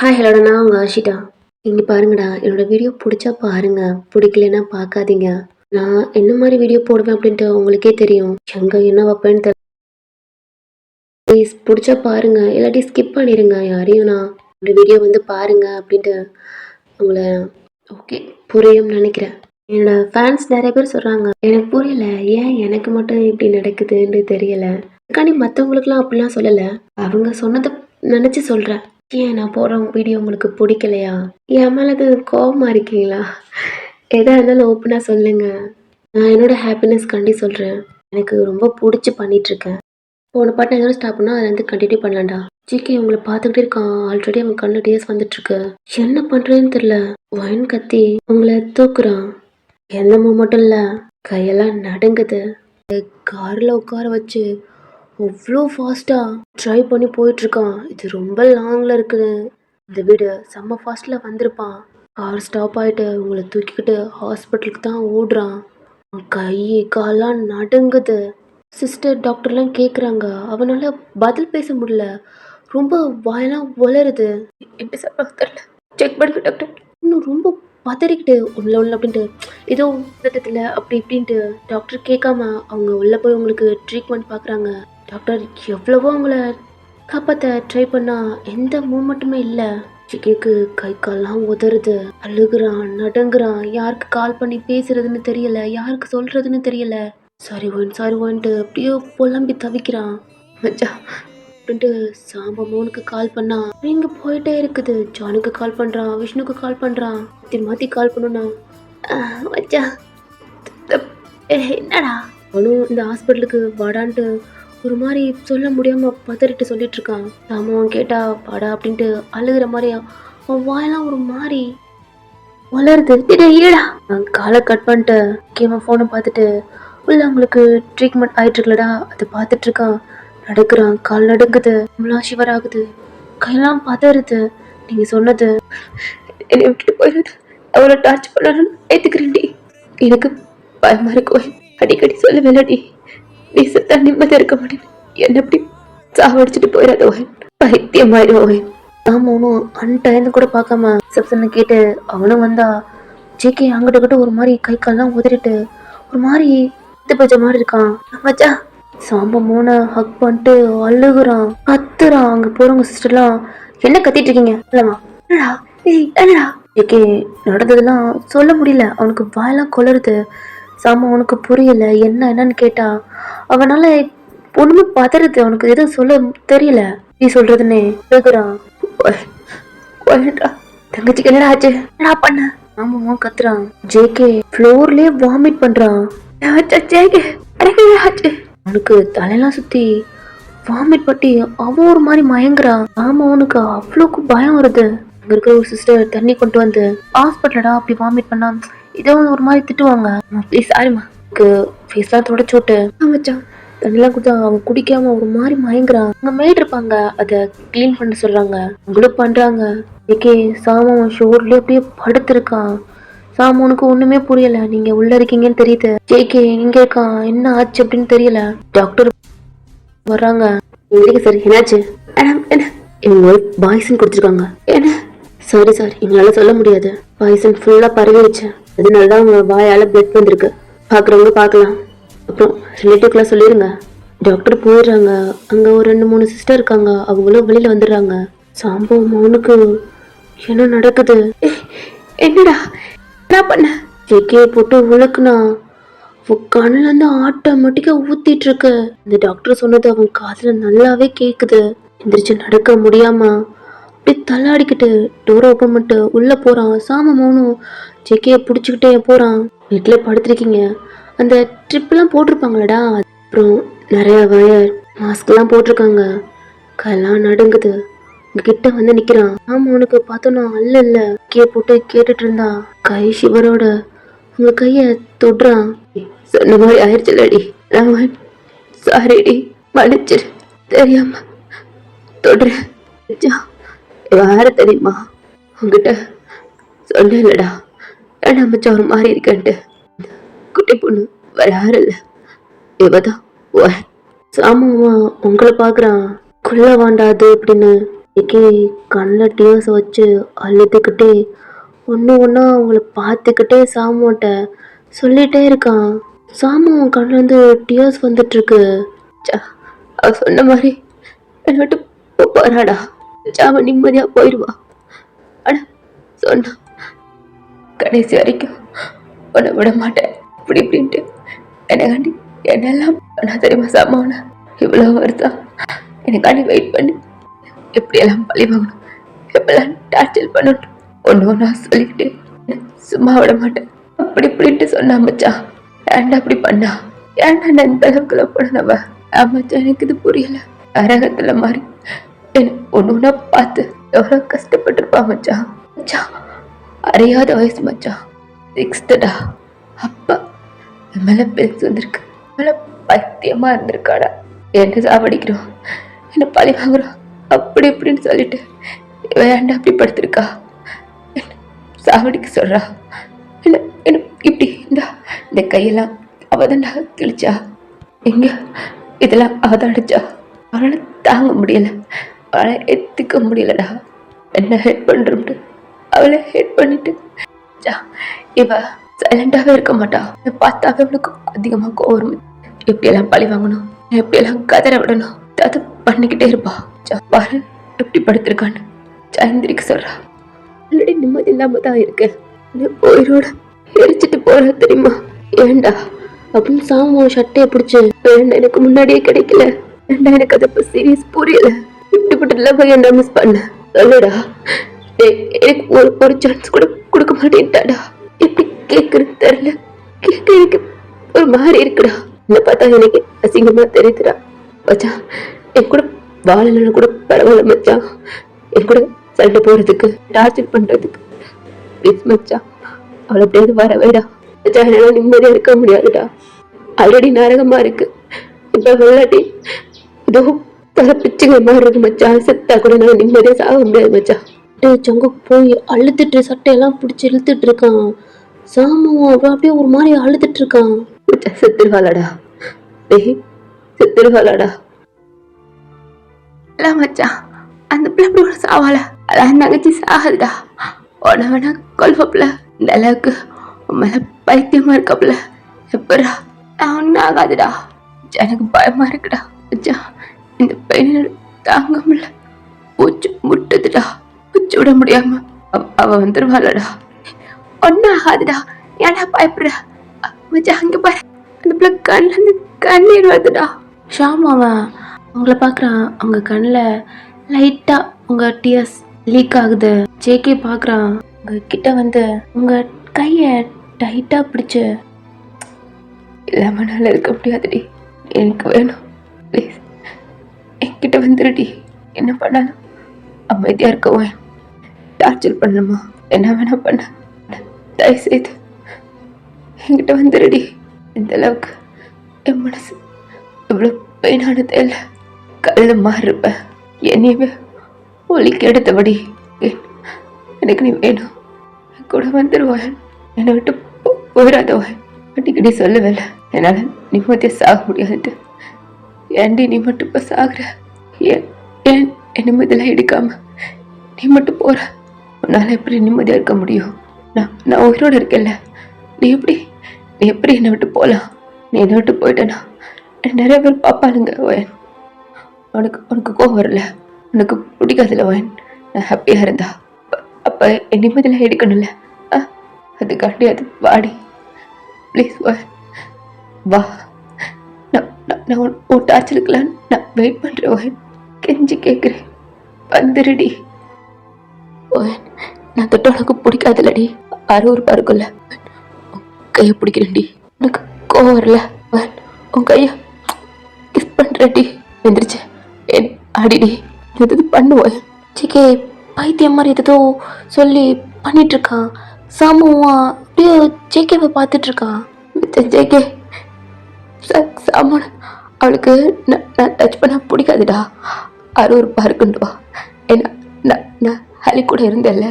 Hi ஹலோடா, நான் உங்கள் ஆஷிட்டா. இங்கே பாருங்கடா, என்னோட வீடியோ பிடிச்சா பாருங்க, பிடிக்கலன்னா பார்க்காதீங்க. நான் என்ன மாதிரி வீடியோ போடுவேன் அப்படின்ட்டு உங்களுக்கே தெரியும். எங்கே என்ன வைப்பேன்னு தெரியல. ப்ளீஸ் பிடிச்சா பாருங்க, இல்லாட்டி ஸ்கிப் பண்ணிடுங்க. யாரையும் நான் இந்த வீடியோ பாருங்க அப்படின்ட்டு உங்களை ஓகே புரியும்னு நினைக்கிறேன். என்னோட ஃபேன்ஸ் நிறைய பேர் சொல்கிறாங்க, எனக்கு புரியல ஏன் எனக்கு மட்டும் இப்படி நடக்குதுன்னு தெரியல. அதுக்காண்டி மற்றவங்களுக்குலாம் அப்படிலாம் சொல்லலை, அவங்க சொன்னதை நினச்சி சொல்கிறேன். ஏன் நான் போடுற வீடியோ உங்களுக்கு பிடிக்கலையா? என் மேலே அது கோபமாக இருக்கீங்களா? எதாக இருந்தாலும் ஓப்பனாக சொல்லுங்க. நான் என்னோட ஹாப்பினஸ்க்காண்டி சொல்கிறேன். எனக்கு ரொம்ப பிடிச்சி பண்ணிகிட்ருக்கேன். போன பாட்டு எதோ ஸ்டாப் பண்ணால் அதை கண்டினியூ பண்ணலாம்டா. ஜிகே உங்களை பார்த்துக்கிட்டே இருக்கான். ஆல்ரெடி அவன் கண்ணில் டேஸ் வந்துட்டுருக்கு. என்ன பண்ணுறதுன்னு தெரில. ஒயின் கத்தி உங்களை தூக்குறான். எந்த மட்டும் இல்லை, கையெல்லாம் நடுங்குது. காரில் உட்கார வச்சு அவ்வளோ ஃபாஸ்ட்டாக ட்ரை பண்ணி போயிட்டுருக்கான். இது ரொம்ப லாங்கில் இருக்குது. இந்த வீடு செம்ம ஃபாஸ்ட்டில் வந்திருப்பான். கார் ஸ்டாப் ஆகிட்டு உங்களை தூக்கிக்கிட்டு ஹாஸ்பிட்டலுக்கு தான் ஓடுறான். கை காலாம் நடுங்குது. சிஸ்டர் டாக்டர்லாம் கேட்குறாங்க. அவனால் பதில் பேச முடியல. ரொம்ப வாயெல்லாம் உளருது. எப்படி சார் தெரியல. செக் பண்ணுங்க டாக்டர். இன்னும் ரொம்ப பதறிக்கிட்டு உள்ள அப்படின்ட்டு ஏதோ இல்லை அப்படி இப்படின்ட்டு டாக்டர் கேட்காம அவங்க உள்ளே போய் உங்களுக்கு ட்ரீட்மெண்ட் பார்க்குறாங்க. டாக்டர் எவ்வளவோ அவங்கள காப்பாற்ற ட்ரை பண்ணா எந்த மூமெண்ட்டுமே இல்லை. ஜிகேக்கு கை கால்லாம் உதறுது. அழுகுறான், நடுங்குறான். யாருக்கு கால் பண்ணி பேசுறதுன்னு தெரியல, யாருக்கு சொல்றதுன்னு தெரியல. சாரி ஓன்ட்டு அப்படியே புலம்பி தவிக்கிறான். மச்சா அப்படின்ட்டு சாம்பமோனுக்கு கால் பண்ணா இங்கே போயிட்டே இருக்குது. ஜானுக்கு கால் பண்ணுறான், விஷ்ணுக்கு கால் பண்ணுறான். மாற்றி கால் பண்ணுனா மச்சா என்னடா அவனும் இந்த ஹாஸ்பிட்டலுக்கு வாடான்ட்டு ஒரு மாதிரி சொல்ல முடியாமல் பதறிட்டு சொல்லிட்டு இருக்கான். அவன் கேட்டா வாடா அப்படின்ட்டு அழுகிற மாதிரி அவன் வாயெல்லாம் ஒரு மாதிரி வளருது. ஏடா காலை கட் பண்ணிட்டு கேவன் ஃபோனை பார்த்துட்டு உள்ள அவங்களுக்கு ட்ரீட்மெண்ட் ஆகிட்டு இருக்கலடா அதை பார்த்துட்டு இருக்கான். நடக்கிறான், கால் நடுங்குது, ஷிவர் ஆகுது, கையெல்லாம் பதறுது. நீங்க சொன்னது என்னை விட்டுட்டு போயிடுது. அவரை டார்ச் பண்ணணும்னு ஏத்துக்கிறேன்டி. எனக்கு பயமா இருக்கும். அடிக்கடி சொல்ல வேலடி, நீ செத்தா நிம்மதியா இருக்க மாட்டேன். என்ன எப்படி சாவடிச்சுட்டு போயிடாத ஓயன், பைத்தியமாயிடும் ஓயன். அவனும் அன்டைம் கூட பார்க்காம சப்சன்னு கேட்டு அவனும் வந்தா ஜேகே அங்கிட்ட கிட்ட ஒரு மாதிரி கை கால்லாம் உதறிட்டு ஒரு மாதிரி பச்ச மாதிரி இருக்கான். மச்சா சாம்பமோனை ஹக் பண்ணிட்டு அழுகுறான், கத்துறான். அங்க போறவங்க சிஸ்டர்லாம் என்ன கத்திட்டு இருக்கீங்க இல்லமா என்னடா ஜேகே நடந்ததெல்லாம் சொல்ல முடியல. அவனுக்கு வாயெல்லாம் கொளருது. சாம அவனுக்கு புரியல என்னன்னு கேட்டா அவனால ஒண்ணுமே பதறுது. அவனுக்கு எதுவும் சொல்ல தெரியல. நீ சொல்றதுன்னே கேக்குறான். தங்கச்சிக்கு என்னடா ஆச்சு, என்னடா பண்ண? ஆமா கத்துறான். ஜேகே ஃப்ளோர்லயே வாமிட் பண்றான். ஜேகே ஆச்சு. அவனுக்கு தலையெல்லாம் சுத்தி வாமிட் பட்டி அவன் ஒரு மாதிரி மயங்குறான். ஆமா அவனுக்கு அவ்வளோக்கு பயம் வருது. அங்க இருக்கிற ஒரு சிஸ்டர் தண்ணி கொண்டு வந்து ஹாஸ்பிட்டலடா அப்படி வாமிட் பண்ணா இதோ ஒரு மாதிரி திட்டுவாங்க. ப்ளீஸ் சாரிம்மா. ஃபேஸ்லாம் தொடச்சு விட்டு வச்சான். தண்ணிலாம் கொடுத்தா அவன் குடிக்காம ஒரு மாதிரி மயங்குறான். அங்க மேட் இருப்பாங்க, அதை கிளீன் பண்ண சொல்றாங்க. அவங்களும் பண்றாங்க. ஏகே சாமன் ஷோர்லயே அப்படியே படுத்திருக்கான். சாமனுக்கு ஒண்ணுமே புரியல. நீங்க உள்ள இருக்கீங்கன்னு தெரியுது. ஜேகே இங்க இருக்கான், என்ன ஆச்சு அப்படின்னு தெரியல. டாக்டர் வர்றாங்க. சார் என்னாச்சு? இவங்க பாய்சன் கொடுத்துருக்காங்க. என்ன? சாரி சார், எங்களால சொல்ல முடியாது. பாய்சன் ஃபுல்லா பரவிடுச்சு. அதனாலதான் உங்க வாயால பிளட் வந்திருக்கு. பாக்குறவங்க பாக்கலாம். அப்புறம் ரிலேட்டிவ்க்கெல்லாம் சொல்லிருங்க. டாக்டர் போயிடுறாங்க. அங்க ஒரு 2-3 சிஸ்டர் இருக்காங்க. அவங்களும் வெளியில வந்துடுறாங்க. சாம்பவம் அவனுக்கு என்ன நடக்குது? என்னடா என்ன பண்ண? ஜேகே போட்டு உழுக்குனா கண்ணுல இருந்து ஆட்டோமேட்டிக்கா ஊத்திட்டு இருக்கு. இந்த டாக்டர் சொன்னது அவன் காதுல நல்லாவே கேக்குது. எந்திரிச்சு நடக்க முடியாம அப்படி தள்ளாடிக்கிட்டு டோர் ஓப்பன் பண்ணிட்டு உள்ள போறான். சாமமோனும் ஜேகேயை பிடிச்சிக்கிட்டே போறான். வீட்டுல படுத்திருக்கீங்க, அந்த ட்ரிப் எல்லாம் போட்டிருப்பாங்களடா. அப்புறம் நிறைய வயர் மாஸ்க் எல்லாம் போட்டிருக்காங்க. கையெல்லாம் நடுங்குது. கிட்ட வந்து நிக்கிறான். ஆமா உனக்கு பார்த்தோன்னா அல்ல போட்டு கேட்டுட்டு இருந்தா. கை சிவரோட உங்க கைய தொடுறான். சொன்ன மாதிரி ஆயிடுச்சுலடி, சாரிடி, மன்னிச்சிரு, தெரியாம தொடுறேன். வேற தெரியுமா உங்ககிட்ட சொன்னேன்லடா, ஏன்னா மச்சான் ஒரு மாதிரி இருக்கேன்ட்டு. குட்டி பொண்ணு வேற யாரும் இல்ல, இவதான். சாமாவா உங்களை பாக்குறான். குள்ள வாண்டாது அப்படின்னு ஜேகே கண்ணில் டியர்ஸ் வச்சு அழுதுகிட்டே ஒன்று ஒன்றா அவங்கள பார்த்துக்கிட்டே சாமுன்ட்ட சொல்லிட்டே இருக்கான். சாமு கண்ணிலேருந்து டியர்ஸ் வந்துட்டுருக்கு. அவ சொன்ன மாதிரி என்னை விட்டு போறாடா. சாம நிம்மதியாக போயிடுவா. ஆனால் சொன்னா கடைசி வரைக்கும் உன்னை விட மாட்டேன் இப்படி இப்படின்ட்டு எனக்காண்டி என்னெல்லாம் நான் தெரியுமா சாமாவன இவ்வளோ வருஷம் எனக்காண்டி வெயிட் பண்ணி எப்படியெல்லாம் பழி வாங்கணும், எப்பெல்லாம் டார்ச்சர் பண்ணணும் ஒன்று ஒன்றா சொல்லிக்கிட்டு சும்மா விட மாட்டேன் அப்படி இப்படின்ட்டு சொன்னா மச்சான். ஏன்டா அப்படி பண்ணா, ஏன்டா நான் இந்த அளவுக்கு லவ் பண்ணவ மச்சான்? எனக்கு இது புரியல. அரகத்துல மாறி என்ன ஒன்று ஒன்றா பார்த்து எவ்வளோ கஷ்டப்பட்டிருப்பா மச்சான். மச்சான் அறியாத வயசு மச்சான், 6th அப்பா என் மேல பேச வந்திருக்கு, மேல பைத்தியமா இருந்திருக்காடா. என்ன சாவடிக்கிறோம், என்ன பழி வாங்குறோம் அப்படி இப்படின்னு சொல்லிட்டு வேண்டா அப்படி படுத்திருக்கா. என்ன சாவடிக்க சொல்றா. என்ன என்ன இப்படி இந்த கையெல்லாம் அவதான்டா கிழிச்சா, எங்க இதெல்லாம் அவதான் அடிச்சா. அவளால தாங்க முடியல, அவளை எத்துக்க முடியலடா. என்ன ஹெட் பண்றோம்ட்டு அவளை ஹெட் பண்ணிட்டு இவ சைலண்டாவே இருக்க மாட்டா. பார்த்தாவே அவளுக்கு அதிகமா கோவம். எப்படியெல்லாம் பழி வாங்கணும், எப்படியெல்லாம் கதற விடணும் அது பண்ணிக்கிட்டே இருப்பா. பாரு எப்படி படுத்திருக்கான்னு சந்திரிக்கு சொல்றா. ஆல்ரெடி நிம்மதி இல்லாம தான் இருக்கு, உயிரோட எரிச்சிட்டு போற தெரியுமா, ஏண்டா அப்படின்னு சாமு ஷட்டையை பிடிச்சு வேண்டாம் எனக்கு முன்னாடியே கிடைக்கல, வேண்டாம் எனக்கு அதை சீரியஸ் புரியல, இப்படிப்பட்ட லவ் என்ன மிஸ் பண்ண சொல்லுடா, எனக்கு ஒரு சான்ஸ் கூட கொடுக்க மாட்டேன்டாடா. எப்படி கேக்குறது தெரியல, கேட்க எனக்கு ஒரு மாதிரி இருக்குடா. என்ன பார்த்தா எனக்கு அசிங்கமா தெரியுதுடா மச்சான். என் கூட வாழல கூட பரவாயில்ல மச்சான், என் கூட சண்டை போறதுக்கு டார்ச்சர் பண்றதுக்கு ப்ளீஸ் மச்சான் அவளை எப்படியாவது வர வேடா மச்சான். என்னால நிம்மதியா இருக்க முடியாதுடா, ஆல்ரெடி நரகமா இருக்கு. இப்ப விளையாட்டி இதோ தலை பிச்சுங்க மாதிரி இருக்கு மச்சான். செத்தா கூட நான் நிம்மதியா சாக முடியாது மச்சான். சங்கு போய் அழுதுட்டு சட்டையெல்லாம் பிடிச்சி இழுத்துட்டு இருக்கான். சாமுவும் அப்படியே ஒரு மாதிரி அழுதுட்டு இருக்கான். செத்துருவாளடா, செத்துருவாளடா மச்சான். அந்த பிள்ளை அப்படி கூட சாவால, அதான் தங்கச்சி சாகுதுடா. உன வேணா கொல்வப்பில இந்த அளவுக்கு மேல பைத்தியமா இருக்கப்பல எப்படா ஒன்னும் ஆகாதுடா. எனக்கு பயமா இருக்குடா மச்சான், இந்த பையனை தாங்க முடியல, பூச்சி முட்டுதுடா, பூச்சி விட முடியாம அவ வந்துருவாளடா. ஒன்னும் ஆகாதுடா, ஏன்னா பயப்படுற மச்சான். அங்க பாரு அந்த பிள்ளை கண்ணுல இருந்து கண்ணீர் வருதுடா. ஷாம் அவன் அவங்கள பாக்குறான், அவங்க கண்ணுல லைட்டா உங்க டியர்ஸ் லீக் ஆகுது. ஜேகே பாக்குறான், உங்க கிட்ட வந்து உங்க கைய டைட்டா பிடிச்சு இல்லாம நல்லா இருக்க முடியாதுடி, எனக்கு வேணும் ப்ளீஸ் என்கிட்ட வந்துடுடி, என்ன பண்ணாலும் அமைதியா இருக்கவும், டார்ச்சர் பண்ணணுமா என்ன வேணா பண்ண, தயவு செய்து என்கிட்ட வந்துடுடி. இந்த அளவுக்கு என் மனசு இவ்வளவு பெயினானதே இல்லை. கல்ல மாறி இருப்பேன், என்னையவே ஒலிக்கு எடுத்தபடி எனக்கு நீ வேணும், என் கூட வந்துடுவான், என்னை விட்டு போயிடாதவன். அடிக்கடி சொல்லவில்லை என்னால நிம்மதியா சாக முடியாதுன்ட்டு. ஏன்டி நீ மட்டும் இப்ப சாகுற, ஏன் நிம்மதியெல்லாம் எடுக்காம நீ மட்டும் போற, உன்னால எப்படி நிம்மதியா இருக்க முடியும்? நான் உயிரோட இருக்கேன்ல, நீ எப்படி என்னை விட்டு போகலாம்? நீ என்னை விட்டு போயிட்டேன்னா நிறைய பேர் பார்ப்பானுங்க. வயன் உனக்கு கோவம் வரல, உனக்கு பிடிக்காதுல வயன், நான் ஹாப்பியா இருந்தா அப்ப என் நிம்மதியெல்லாம் எடுக்கணும்ல, அதுக்காண்டி அது வாடி ப்ளீஸ் வா, நான் உன் டார்ச்சருக்குலாம் நான் வெயிட் பண்றேன் வயன், கெஞ்சி கேட்குறேன் வந்துருடி வயன். நான் தொட்ட உனக்கு பிடிக்காதுல்லடி, அறுவறுப்பா இருக்குல்ல, கையை பிடிக்கிறேன்டி, உனக்கு கோவம் வரல வயன், உன் கையை கிஸ் பண்றேன்டி, எந்திரிச்சு அடிடி எது பண்ணுவேன். ஜேகே பைத்தியம் மாதிரி எதோ சொல்லி பண்ணிட்டு இருக்கான். சாமுவா அப்படியே ஜேகேவை பார்த்துட்டு இருக்கான். ஜேகே சாமான அவளுக்கு நான் டச் பண்ண பிடிக்காதுடா, அறுவறுப்பா இருக்குன்னுவா. ஏன்னா நான் ஹலி கூட இருந்தேன்ல,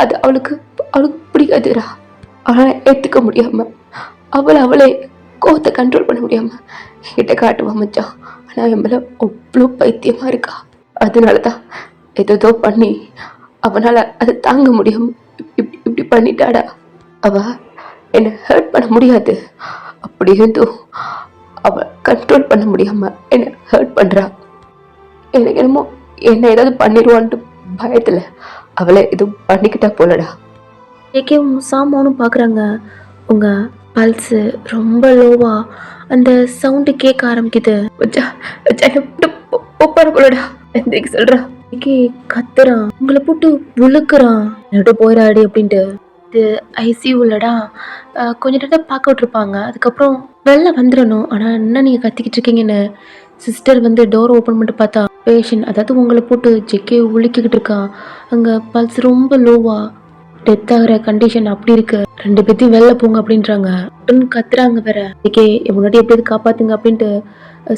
அது அவளுக்கு பிடிக்காதுடா. அவளை ஏற்றுக்க முடியாம அவளே கோவத்தை கண்ட்ரோல் பண்ண முடியாம என்கிட்ட காட்டுவா மச்சான். ஆனால் என் மேலே அவ்வளோ பைத்தியமா இருக்கா, அதனாலதான் ஏதோ பண்ணி அவனால அதை தாங்க முடியாம இப்படி இப்படி பண்ணிட்டாடா. அவ என்னை ஹர்ட் பண்ண முடியாது, அப்படி இருந்தும் அவ கண்ட்ரோல் பண்ண முடியாம என்னை ஹர்ட் பண்றா. எனக்கு என்னமோ என்ன ஏதாவது பண்ணிடுவான்ட்டு பயத்துல அவளை எதுவும் பண்ணிக்கிட்டா போலடா. ஏகேவும் சாமானும் பார்க்குறாங்க. உங்க பல்ஸு ரொம்ப லோவா அந்த சவுண்டு கேட்க ஆரம்பிக்குது. போலடா எந்திரிக்க சொல்றா. ஏகே கத்துறான், உங்களை போட்டு விழுக்குறான். போயிடாடி அப்படின்ட்டு. இது ஐசியூலடா கொஞ்ச நேரம் பார்க்க விட்டுருப்பாங்க. அதுக்கப்புறம் வெளில வந்துடணும். ஆனால் என்ன நீங்கள் கத்திக்கிட்டு இருக்கீங்கன்னு சிஸ்டர் வந்து டோர் ஓப்பன் பண்ணிட்டு பார்த்தா பேஷண்ட், அதாவது உங்களை போட்டு ஜெக்கே உலுக்கிக்கிட்டு இருக்கான். அங்கே பல்ஸ் ரொம்ப லோவா, டெத் ஆகிற கண்டிஷன் அப்படி இருக்கு. 2 பேத்தையும் வெளில போங்க அப்படின்றாங்க. கத்துறாங்க வேற. ஜெக்கே முன்னாடி எப்படியாவது காப்பாத்துங்க அப்படின்ட்டு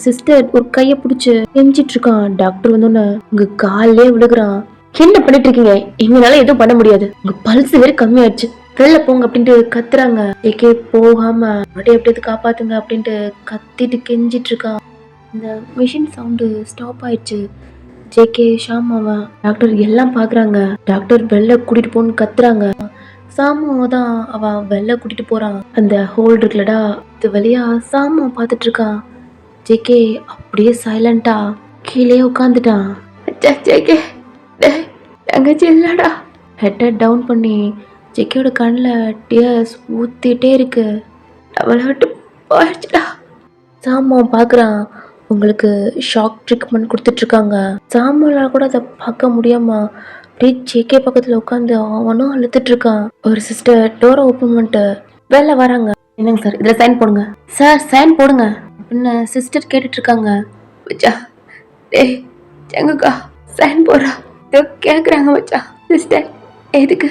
சிஸ்டர் ஒரு கையை பிடிச்சி கெஞ்சிட்டு இருக்கான். டாக்டர் வந்தோன்னே உங்க காலே விழுகுறான். என்ன பண்ணிட்டு இருக்கீங்க? எங்களால எதுவும் பண்ண முடியாது, உங்க பல்ஸ் வேற கம்மியாயிடுச்சு, வெளில போங்க அப்படின்ட்டு கத்துறாங்க. ஏகே போகாம மறுபடியும் எப்படியாவது காப்பாத்துங்க அப்படின்ட்டு கத்திட்டு கெஞ்சிட்டு இருக்கான். இந்த மிஷின் சவுண்டு ஸ்டாப் ஆயிடுச்சு. ஜேகே ஷாமாவா டாக்டர் எல்லாம் பாக்குறாங்க. டாக்டர் வெளில கூட்டிட்டு போன்னு கத்துறாங்க. சாமாவை தான் அவன் வெளில கூட்டிட்டு போறான். அந்த ஹோல் இருக்குல்லடா, இது வழியா சாமா பாத்துட்டு இருக்கான். ஜேகே அப்படியே சைலண்டா கீழே உட்காந்துட்டான். ஜேகே தங்கச்சி இல்லடா. ஹெட்டை டவுன் பண்ணி ஜெக்கியோட கண்ணில் டியர்ஸ் ஊத்திட்டே இருக்கு. அவளை விட்டு போயிடுச்சுடா. சாமான் பார்க்குறான். உங்களுக்கு ஷாக் ட்ரீட்மெண்ட் கொடுத்துட்ருக்காங்க. சாமானால் கூட அதை பார்க்க முடியாம அப்படியே ஜேகே பக்கத்தில் உட்காந்து அவனும் அழுத்துட்டு இருக்கான். ஒரு சிஸ்டர் டோரை ஓப்பன் பண்ணிட்டு வெளில வராங்க. என்னங்க சார் இதில் சைன் போடுங்க. சார் சைன் போடுங்க அப்படின்னு சிஸ்டர் கேட்டுட்டு இருக்காங்க. டேய் எங்கக்கா சைன் போடுறா கேட்குறாங்க மச்சா. சிஸ்டர் எதுக்கு?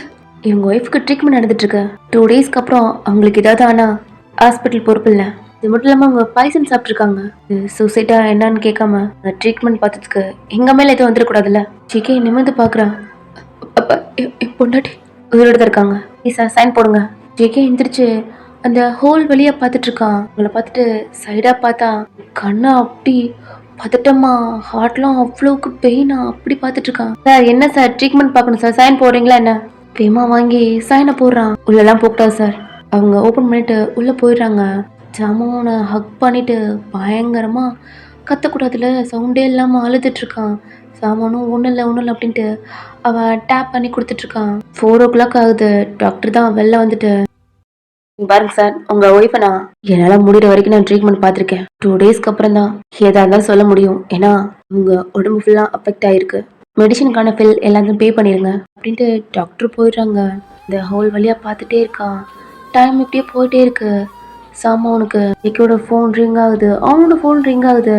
இவங்க ஒய்ஃபுக்கு ட்ரீட்மெண்ட் நடந்துட்டு இருக்கு. 2 டேஸ்க்கு அப்புறம் அவங்களுக்கு ஏதாவது ஆனா ஹாஸ்பிட்டல் பொறுப்பு இல்லை. இது மட்டும் இல்லாமல் அவங்க பாய்சன் சாப்பிட்ருக்காங்க. சூசைட்டா என்னன்னு கேட்காம ட்ரீட்மெண்ட் பார்த்ததுக்கு எங்க மேல எதுவும் வந்துடக்கூடாதுல்ல. ஜிகே நிமிர்ந்து பார்க்குறான். அப்பா பொண்டாட்டி உயிரோட தான் இருக்காங்க. சார் சைன் போடுங்க. ஜிகே எந்திரிச்சு அந்த ஹோல் வழியா பார்த்துட்டு இருக்கான். உங்களை பார்த்துட்டு சைடா பார்த்தா கண்ணா அப்படி பதட்டமா, ஹார்ட்லாம் அவ்வளோக்கு பெயினா அப்படி பார்த்துட்டு இருக்கான். சார் என்ன சார் ட்ரீட்மெண்ட் பார்க்கணும் சார், சைன் போடுறீங்களா என்ன? வேமா வாங்கி சைனை போடுறான். உள்ளெல்லாம் போட்டா சார். அவங்க ஓப்பன் பண்ணிட்டு உள்ள போயிடுறாங்க. ஜாமானை ஹக் பண்ணிட்டு பயங்கரமா கத்தக்கூடாதுல சவுண்டே இல்லாம அழுதுட்டு இருக்கான். சாமானும் ஒன்றும் இல்லை அப்படின்ட்டு அவன் டேப் பண்ணி கொடுத்துட்டு இருக்கான். 4 o'clock ஆகுது. டாக்டர் தான் வெளில வந்துட்டு பாருங்க சார், உங்க ஒய்ஃபை நான் என்னால் முடிகிற வரைக்கும் நான் ட்ரீட்மெண்ட் பார்த்துருக்கேன். 2 டேஸ்க்கு அப்புறம் தான் ஏதா இருந்தாலும் சொல்ல முடியும். ஏன்னா உங்க உடம்பு ஃபுல்லாக அஃபெக்ட் ஆயிருக்கு. மெடிசனுக்கான பில் எல்லாத்தையும் பே பண்ணிடுங்க அப்படின்ட்டு டாக்டர் போயிடுறாங்க. இந்த ஹோல் வழியாக பார்த்துட்டே இருக்கான். டைம் இப்படியே போயிட்டே இருக்கு. சாமானுக்கு ஜெக்கியோட ஃபோன் ரிங் ஆகுது, அவனோட ஃபோன் ரிங் ஆகுது.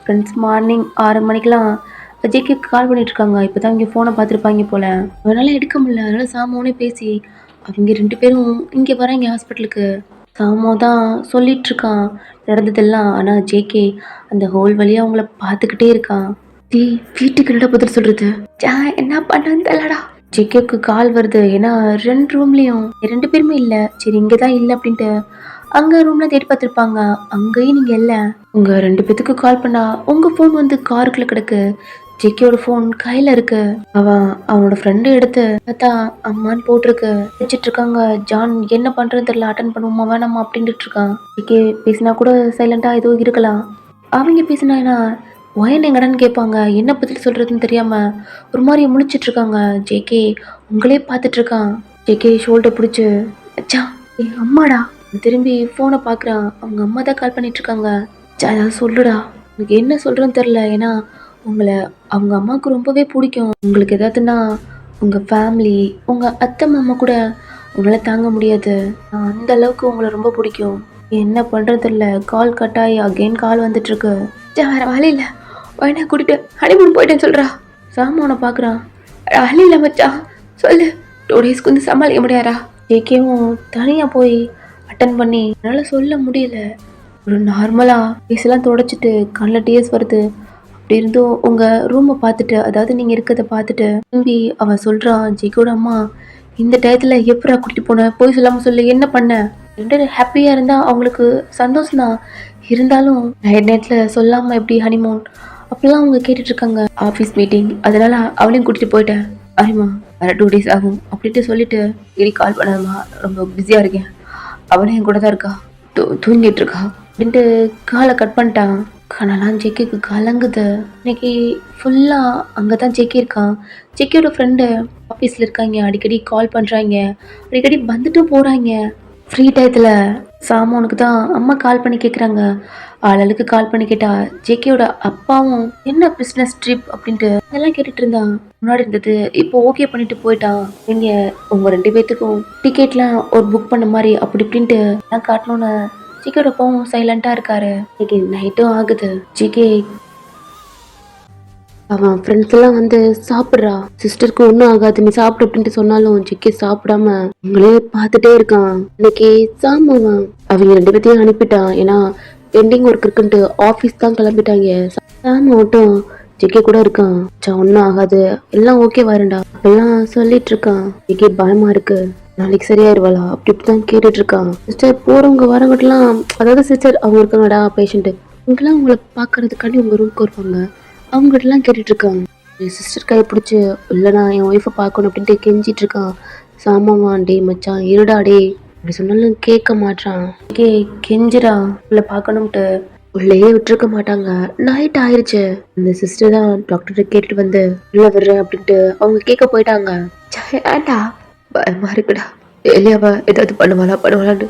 ஃப்ரெண்ட்ஸ் மார்னிங் 6 மணிக்கெலாம் ஜெக்கிக்கு கால் பண்ணிட்டு இருக்காங்க. இப்போ தான் இங்கே ஃபோனை பார்த்துருப்பாங்க போல. அதனால எடுக்க முடியல. அதனால சாமானே பேசி அவங்க 2 பேரும் இங்கே வராங்க ஹாஸ்பிட்டலுக்கு. சாமோ தான் சொல்லிட்டு இருக்கான் நடந்ததெல்லாம். ஆனால் ஜேகே அந்த ஹோல் வழியாக அவங்கள பார்த்துக்கிட்டே இருக்கான். வீட்டுக்கு என்னடா பதில் சொல்றது? என்ன பண்ணன்னு தெரியலடா. ஜேகேக்கு கால் வருது. ஏன்னா 2 ரூம்லேயும் 2 பேருமே இல்லை. சரி இங்கே தான் இல்லை அப்படின்ட்டு அங்கே ரூம்ல தேடி பார்த்துருப்பாங்க. அங்கேயும் நீங்கள் இல்லை. உங்கள் 2 பேத்துக்கு கால் பண்ணா உங்கள் ஃபோன் வந்து காருக்குள்ள கிடக்கு. ஜெக்கியோட ஃபோன் கையில் இருக்கு. அவனோட ஃப்ரெண்டு எடுத்து பார்த்தா அம்மான்னு போட்டிருக்கு. வச்சுட்டு இருக்காங்க. ஜான் என்ன பண்ணுறது தெரியல, அட்டன் பண்ணுவோமா வேணாமா அப்படின்ட்டு இருக்கான். ஜெக்கே பேசினா கூட சைலண்டாக ஏதோ இருக்கலாம். அவங்க பேசினா ஏன்னா ஒயன் எங்கடான்னு கேட்பாங்க. என்ன பற்றி சொல்கிறதுன்னு தெரியாமல் ஒரு மாதிரி முழிச்சிட்டு இருக்காங்க. ஜேகே உங்களே பார்த்துட்டு இருக்கான். ஜேகே ஷோல்டர் பிடிச்சி அச்சா அம்மாடா. திரும்பி ஃபோனை பார்க்குறான். அவங்க அம்மா தான் கால் பண்ணிட்டு இருக்காங்க. ஏதாவது சொல்லுடா, உங்களுக்கு என்ன சொல்கிறேன்னு தெரில. ஏன்னா உங்களை அவங்க அம்மாவுக்கு ரொம்பவே பிடிக்கும். உங்களுக்கு ஏதாவதுன்னா உங்கள் ஃபேமிலி, உங்கள் அத்தை மாமா கூட உங்களால் தாங்க முடியாது. அந்த அளவுக்கு உங்களை ரொம்ப பிடிக்கும். என்ன பண்ணுறது இல்லை. கால் கட்டாயி அகெயின் கால் வந்துட்டுருக்கு. வேறு வழி இல்லை, உடனே கூட்டிகிட்டு ஹனிமூன் போயிட்டேன்னு சொல்கிறா. சாமானை பார்க்குறான். வழி இல்லை மச்சான் சொல்லு, 2 டேஸ்க்கு வந்து சமாளிக்க முடியாரா? ஜேகேவும் தனியாக போய் அட்டன் பண்ணி என்னால் சொல்ல முடியல. ஒரு நார்மலாக ஃபேஸெல்லாம் தொடச்சிட்டு கண்ணில் டியர்ஸ் வருது. அப்படி இருந்தும் உங்கள் ரூமை பார்த்துட்டு, அதாவது நீங்கள் இருக்கிறத பார்த்துட்டு திரும்பி அவன் சொல்கிறான். ஜெக்கோட அம்மா இந்த டயத்தில் எப்படா கூட்டிகிட்டு போனேன், போய் சொல்லாமல் சொல்லு, என்ன பண்ண? 2 ஹாப்பியாக இருந்தால் அவங்களுக்கு சந்தோஷம் தான். இருந்தாலும் நைட்டில் சொல்லாமல் எப்படி ஹனிமூன் அப்பெல்லாம் அவங்க கேட்டுட்டு இருக்காங்க ஆஃபீஸ் மீட்டிங், அதனால அவளையும் கூட்டிட்டு போயிட்டேன். ஆமா வர 2 days ஆகும் அப்படின்ட்டு சொல்லிட்டு இனி கால் பண்ணாதம்மா, ரொம்ப பிஸியா இருக்கேன். அவளே என் கூட தான் இருக்கா, தூங்கிட்டு இருக்கா அப்படின்ட்டு காலை கட் பண்ணிட்டான். கனலாம் ஜெக்கிக்கு கலங்குது. இன்னைக்கு ஃபுல்லா அங்கதான் ஜெக்கி இருக்கான். ஜெக்கியோட ஃப்ரெண்டு ஆஃபீஸ்ல இருக்காங்க, அடிக்கடி கால் பண்றாங்க, அடிக்கடி வந்துட்டும் போறாங்க. ஃப்ரீ டயத்துல சாமோனுக்கு தான் அம்மா கால் பண்ணி கேட்குறாங்க. ஆளுக்கு கால் பண்ணி கேட்டா ஜேகேயோட அப்பாவும் என்ன பிசினஸ் ட்ரிப் அப்படின்ட்டு அதெல்லாம் கேட்டுட்டு இருந்தான். முன்னாடி இருந்தது இப்போ ஓகே பண்ணிட்டு போயிட்டான். நீங்க உங்க 2 பேத்துக்கும் டிக்கெட்லாம் ஒரு புக் பண்ண மாதிரி அப்படி இப்படின்ட்டு எல்லாம் காட்டணும்னு ஜேகேயோட அப்பாவும் சைலண்டா இருக்காரு. இன்னைக்கு நைட்டும் ஆகுது. ஜேகே அவன் ஃப்ரெண்ட்ஸ் எல்லாம் வந்து சாப்பிட்றா, சிஸ்டருக்கு ஒன்றும் ஆகாது நீ சாப்பிடு அப்படின்ட்டு சொன்னாலும் ஜிக்கி சாப்பிடாம அவங்களே பார்த்துட்டே இருக்கான். இன்னைக்கு சாமவன் அவங்க 2 பேத்தையும் அனுப்பிட்டான். ஏன்னா பெண்டிங் ஒர்க் இருக்குன்ட்டு ஆஃபீஸ் தான் கிளம்பிட்டாங்க. சாம மட்டும் ஜிக்கி கூட இருக்கான். ஒன்றும் ஆகாது, எல்லாம் ஓகே வரண்டா அப்பெல்லாம் சொல்லிட்டு இருக்கான். ஜிக்கி பயமா இருக்கு, நாளைக்கு சரியாயிருவாளா அப்படி இப்படிதான் கேட்டுட்டு இருக்கான். சிஸ்டர் போறவங்க வரவங்கட்டெல்லாம், அதாவது சிஸ்டர் அவங்க இருக்காங்கடா பேஷண்ட், இவங்கெல்லாம் உங்களை பாக்குறதுக்காண்டி உங்க ரூம்க்கு வருவாங்க, அவங்ககிட்டலாம் கேட்டுட்டு இருக்காங்க. என் சிஸ்டர் கையை பிடிச்சி இல்லைனா என் ஒய்ஃபை பார்க்கணும் அப்படின்ட்டு கெஞ்சிட்டு இருக்கான். சாமான் டே மச்சான் இருடா டே அப்படி சொன்னாலும் கேட்க மாட்டான். கெஞ்சிரா உள்ள பார்க்கணும்ட்டு உள்ளேயே விட்டுருக்க மாட்டாங்க. நைட் ஆயிடுச்சு. அந்த சிஸ்டர் தான் டாக்டர்கிட்ட கேட்டுட்டு வந்து உள்ள வர்றேன் அப்படின்ட்டு அவங்க கேட்க போயிட்டாங்க. ஏண்டா பயமா இருக்குடா, எலியாவா ஏதாவது பண்ணுவாளான்னு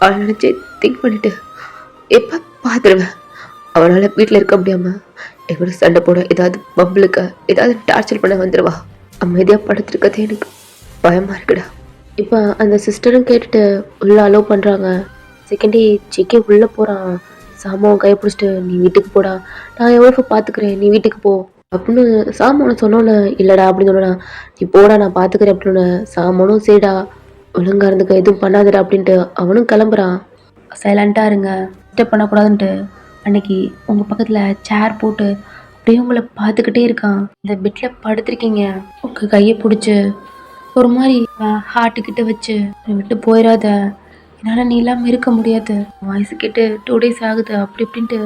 அவளை நினைச்சு திங்க் பண்ணிட்டு எப்ப பாத்துருவேன். அவனால வீட்டுல இருக்க முடியாம எங்களோட சண்டை போட, ஏதாவது பம்பளுக்க ஏதாவது டார்ச்சர் பண்ண வந்துடுவா. அமைதியா படுத்துருக்கதே எனக்கு பயமா இருக்குடா. இப்போ அந்த சிஸ்டரும் கேட்டுட்டு உள்ள அலோவ் பண்றாங்க. செகண்டே ஜெக்கே உள்ள போறான். சாமான் கையை பிடிச்சிட்டு நீ வீட்டுக்கு போடா, நான் என் ஒய்ஃபை பாத்துக்கிறேன், நீ வீட்டுக்கு போ அப்படின்னு சாமானை சொன்னோன்னு இல்லடா அப்படின்னு சொன்னா, நீ போடா நான் பாத்துக்கிறேன் அப்படின்னு. சாமானும் சரிடா ஒழுங்கா இருந்துக்க எதுவும் பண்ணாதடா அப்படின்ட்டு அவனும் கிளம்புறான். சைலண்டா இருங்க, டிஸ்டர்ப் பண்ணக்கூடாதுன்ட்டு அன்னைக்கு உங்க பக்கத்துல சேர் போட்டு அப்படியே உங்களை பார்த்துக்கிட்டே இருக்கான். இந்த பெட்ல படுத்திருக்கீங்க, உங்க கையை பிடிச்சி ஒரு மாதிரி ஹார்ட்டுக்கிட்ட வச்சு விட்டு போயிடாத, என்னால் நீ இல்லாமல் இருக்க முடியாது, வயசு கேட்டு 2 days ஆகுது அப்படி இப்படின்ட்டு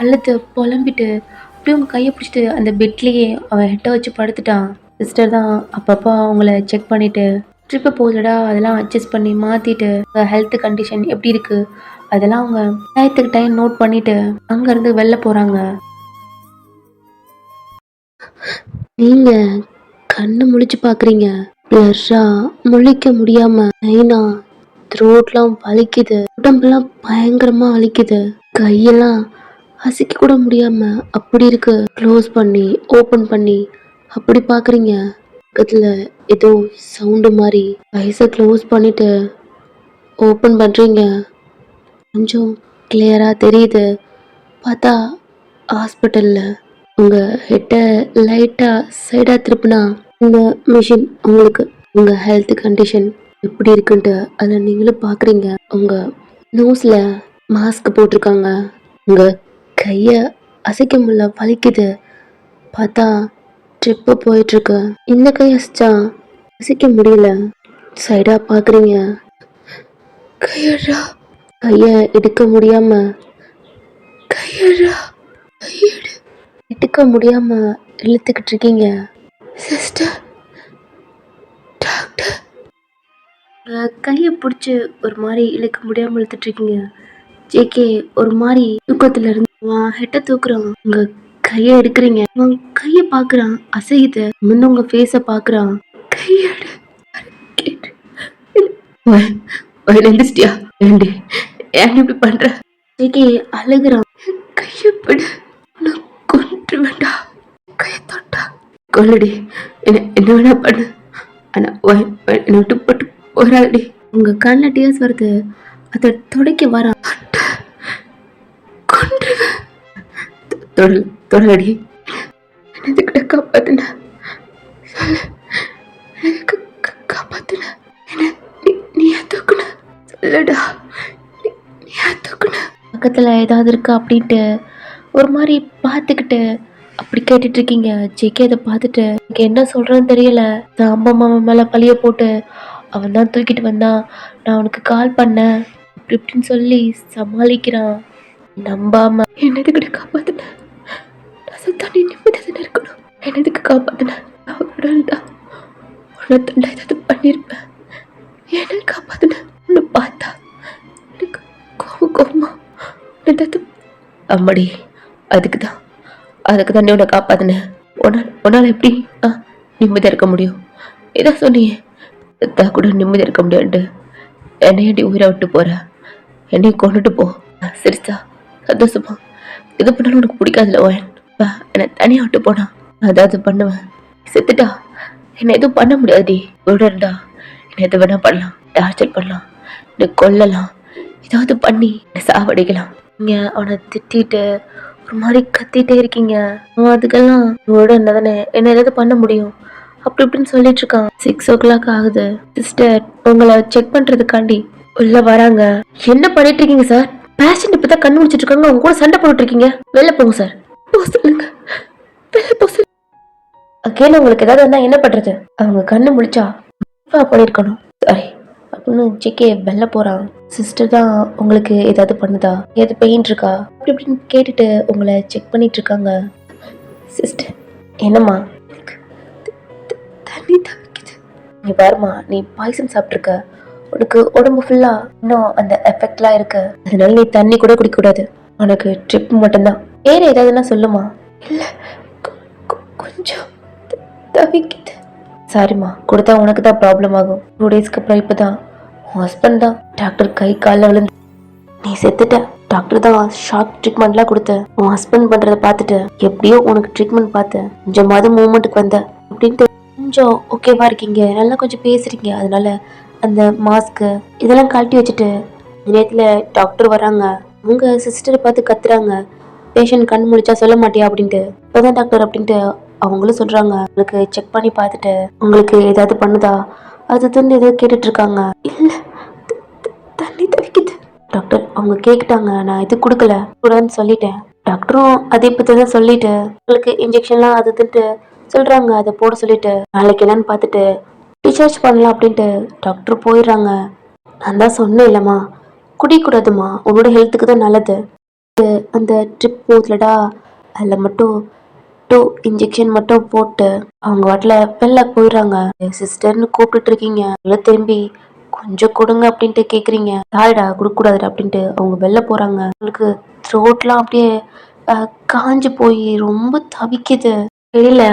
அழுத்து புலம்பிட்டு அப்படியே உங்க கையை பிடிச்சிட்டு அந்த பெட்லேயே அவன் ஹெட்டை வச்சு படுத்துட்டான். சிஸ்டர் தான் அப்பப்போ அவங்கள செக் பண்ணிட்டு ட்ரிப்பு போகுதுடா அதெல்லாம் அட்ஜஸ்ட் பண்ணி மாற்றிட்டு ஹெல்த் கண்டிஷன் எப்படி இருக்குது அதெல்லாம் அவங்க டயத்துக்கு டைம் நோட் பண்ணிட்டு அங்கேருந்து வெளில போகிறாங்க. நீங்க கண்ணு முழிச்சு பார்க்குறீங்க, ப்ளஷ்ஷா முழிக்க முடியாம நைனா த்ரோட்லாம் வலிக்குது, உடம்பெல்லாம் பயங்கரமாக வலிக்குது, கையெல்லாம் அசைக்க கூட முடியாம அப்படி இருக்கு. க்ளோஸ் பண்ணி ஓப்பன் பண்ணி அப்படி பார்க்குறீங்க. பக்கத்தில் ஏதோ சவுண்டு மாதிரி ஐஸை க்ளோஸ் பண்ணிட்டு ஓப்பன் பண்ணுறீங்க. கொஞ்சம் கிளியராக தெரியுது. பார்த்தா ஹாஸ்பிட்டலில் உங்கள் ஹெட்டை லைட்டாக சைடாக திருப்பினா இந்த மிஷின் உங்களுக்கு உங்கள் ஹெல்த் கண்டிஷன் எப்படி இருக்குன்ட்டு அதில் நீங்களும் பார்க்குறீங்க. உங்கள் நோஸில் மாஸ்க் போட்டிருக்காங்க. உங்கள் கையை அசைக்க முடியல, வலிக்குது. பார்த்தா ட்ரிப்பு போயிட்டுருக்கு. இந்த கை அசைச்சா அசைக்க முடியல. சைடாக பார்க்குறீங்க. கையடா, கையை எடுக்க முடியாம எடுக்க முடியாம இழுத்துக்கிட்டு இருக்கீங்க. சிஸ்டர், டாக்டர் கையை பிடிச்சி ஒரு மாதிரி இழுக்க முடியாம இழுத்துட்டு இருக்கீங்க. ஜேகே ஒரு மாதிரி தூக்கத்துல இருந்து ஹெட்டை தூக்குறான். உங்க கையை எடுக்கிறீங்க. உன் கையை பாக்குறான், அசையுது. முன்ன உங்க ஃபேஸ பாக்குறான். கையெடு எழுந்துச்சிட்டியா? ஏண்டி இப்படி பண்ற? ஜேகே அழுகுறான். கையப்படு, நான் கொன்று வேண்டா, கையை தொட்டா கொல்லடி, என்ன வேணா பண்ணு, ஆனா என்னை விட்டு போட்டு போராடி. உங்க கண்ணில் டியர்ஸ் வருது, அதை துடைக்க வரான். கொன்றுவேன், தொடரடி, என்னது கிட்ட காப்பாத்துன, சொல்லு, எனக்கு காப்பாத்துன, என்ன நீ தூக்குன, சொல்லடா, நீ தூக்குன. பக்கத்தில் ஏதாவது இருக்கா அப்படின்ட்டு ஒரு மாதிரி பார்த்துக்கிட்டு அப்படி கேட்டுட்டு இருக்கீங்க. ஜேகே அதை பார்த்துட்டு எனக்கு என்ன சொல்கிறேன்னு தெரியல. நான் அம்மா மாமா மேலே பழிய போட்டு அவன் தான் தூக்கிட்டு வந்தான், நான் அவனுக்கு கால் பண்ணேன் அப்படி இப்படின்னு சொல்லி சமாளிக்கிறான். நம்பாம என்னது கிட்ட காப்பாத்துன, நான் செத்தா நீ நிம்மதியாக இருக்கணும். என்ன எதுக்கு காப்பாத்தின? அவரோட உன்னை தண்டை ஏதாவது பண்ணியிருப்பேன். என்ன காப்பாத்தின? உன்னை பார்த்தா எனக்கு கோவமா ஏதாவது அம்மாடி. அதுக்கு தான் நீ உன்னை காப்பாத்தின. உன்னால் எப்படி நிம்மதியாக இருக்க முடியும்? இதான் சொன்னியே, செத்தா கூட நிம்மதியாக இருக்க முடியாதுன்ட்டு. என்னையடி உயிரை விட்டு போற? என்னையும் கொண்டுட்டு போ. சரிச்சா, சந்தோஷமா. இது பண்ணாலும் உனக்கு பிடிக்காதுல்ல ஓயன்? என்னை தனியாக விட்டு போனா நான் ஏதாவது பண்ணுவேன். செத்துட்டா என்னை எதுவும் பண்ண முடியாதுடி. விடா, என்னை எது வேணா பண்ணலாம், டார்ச்சர் பண்ணலாம், என்னை கொல்லலாம், ஏதாவது பண்ணி என்னை சாவடிக்கலாம். நீங்க அவனை திட்டிட்டு ஒரு மாதிரி கத்திட்டே இருக்கீங்க. அதுக்கெல்லாம் விட தானே என்ன ஏதாவது பண்ண முடியும் அப்படி இப்படின்னு சொல்லிட்டு இருக்கான். 6 o'clock ஆகுது. சிஸ்டர் உங்களை செக் பண்றதுக்காண்டி உள்ள வராங்க. என்ன பண்ணிட்டு இருக்கீங்க சார்? பேஷண்ட் இப்பதான் கண்ணு முடிச்சிட்டு இருக்காங்க, அவங்க கூட சண்டை போட்டுட்டு இருக்கீங்க. வெளில போங்க சார். சொல்லுங்க, வெளில போ சொல்லுங்க. அகேன் உங்களுக்கு ஏதாவது என்ன பண்றது? அவங்க கண்ணு முடிச்சா பண்ணிருக்கணும். சாரி அப்படின்னு ஜிகே வெளில போறான். சிஸ்டர் தான் உங்களுக்கு ஏதாவது பண்ணுதா, ஏதாவது பெயின் இருக்கா அப்படி இப்படின்னு கேட்டுட்டு உங்களை செக் பண்ணிட்டு இருக்காங்க. சிஸ்டர் என்னம்மா? தண்ணி தவிக்குது. நீ பாருமா, நீ பாய்சன் சாப்பிட்ருக்க, உனக்கு உடம்பு ஃபுல்லா இன்னும் அந்த எஃபெக்ட்லாம் இருக்கு. அதனால நீ தண்ணி கூட குடிக்க கூடாது. உனக்கு ட்ரிப் மட்டும்தான். வேற ஏதாவதுன்னா சொல்லுமா. இல்ல கொஞ்சம் தவிக்குது. சாரிம்மா, கொடுத்தா உனக்கு தான் ப்ராப்ளம் ஆகும். 2 daysக்கு அப்புறம் இப்பதான் உன் ஹஸ்பண்ட் தான் டாக்டர் கை காலில் விழுந்து நீ செத்துட்ட. டாக்டர் தான் ஷாக் ட்ரீட்மெண்ட்லாம் கொடுத்த. உன் ஹஸ்பண்ட் பண்றதை பார்த்துட்டு எப்படியோ உனக்கு ட்ரீட்மெண்ட் பார்த்தேன். கொஞ்சமாவது மூமெண்ட்டுக்கு வந்த அப்படின்ட்டு கொஞ்சம் ஓகேவா இருக்கீங்க, நல்லா கொஞ்சம் பேசுறீங்க. அதனால அந்த மாஸ்க்கு இதெல்லாம் கழட்டி வச்சுட்டு நேரத்துல டாக்டர் வராங்க. அவங்க சிஸ்டரை பார்த்து கத்துறாங்க, பேஷண்ட் கண் முடிச்சா சொல்ல மாட்டியா அப்படின்ட்டு. இப்பதான் டாக்டர் அப்படின்ட்டு அவங்களும் சொல்றாங்க. உங்களுக்கு செக் பண்ணி பார்த்துட்டு உங்களுக்கு ஏதாவது பண்ணுதா அது தந்து ஏதோ கேட்டுட்டு இருக்காங்க. இல்ல தண்ணி தவிக்குது டாக்டர். அவங்க கேக்கிட்டாங்க, நான் இது கொடுக்கல கூடாதுன்னு சொல்லிட்டேன். டாக்டரும் அதே பத்தி தான் சொல்லிட்டு உங்களுக்கு இன்ஜெக்ஷன்லாம் அது தந்துட்டு சொல்றாங்க, அதை போட சொல்லிட்டு நாளைக்கு என்னன்னு பார்த்துட்டு டிஸ்சார்ஜ் பண்ணலாம் அப்படின்ட்டு டாக்டர் போயிடுறாங்க. நான் தான் சொன்னேன் இல்லம்மா, குடிக்கூடாதுமா, உன்னோட ஹெல்த்துக்கு தான் நல்லது. அந்த ட்ரிப் போதுலடா, அதில் மட்டும் 2 இன்ஜெக்ஷன் மட்டும் போட்டு அவங்க வாட்டில் வெளில போயிடுறாங்க. சிஸ்டர்னு கூப்பிட்டு இருக்கீங்க, திரும்பி கொஞ்சம் கொடுங்க அப்படின்ட்டு கேட்குறீங்க. யாருடா கொடுக்கூடாதுடா அப்படின்ட்டு அவங்க வெளில போகிறாங்க. உங்களுக்கு த்ரோட்லாம் அப்படியே காஞ்சு போய் ரொம்ப தவிக்குது. வெளியில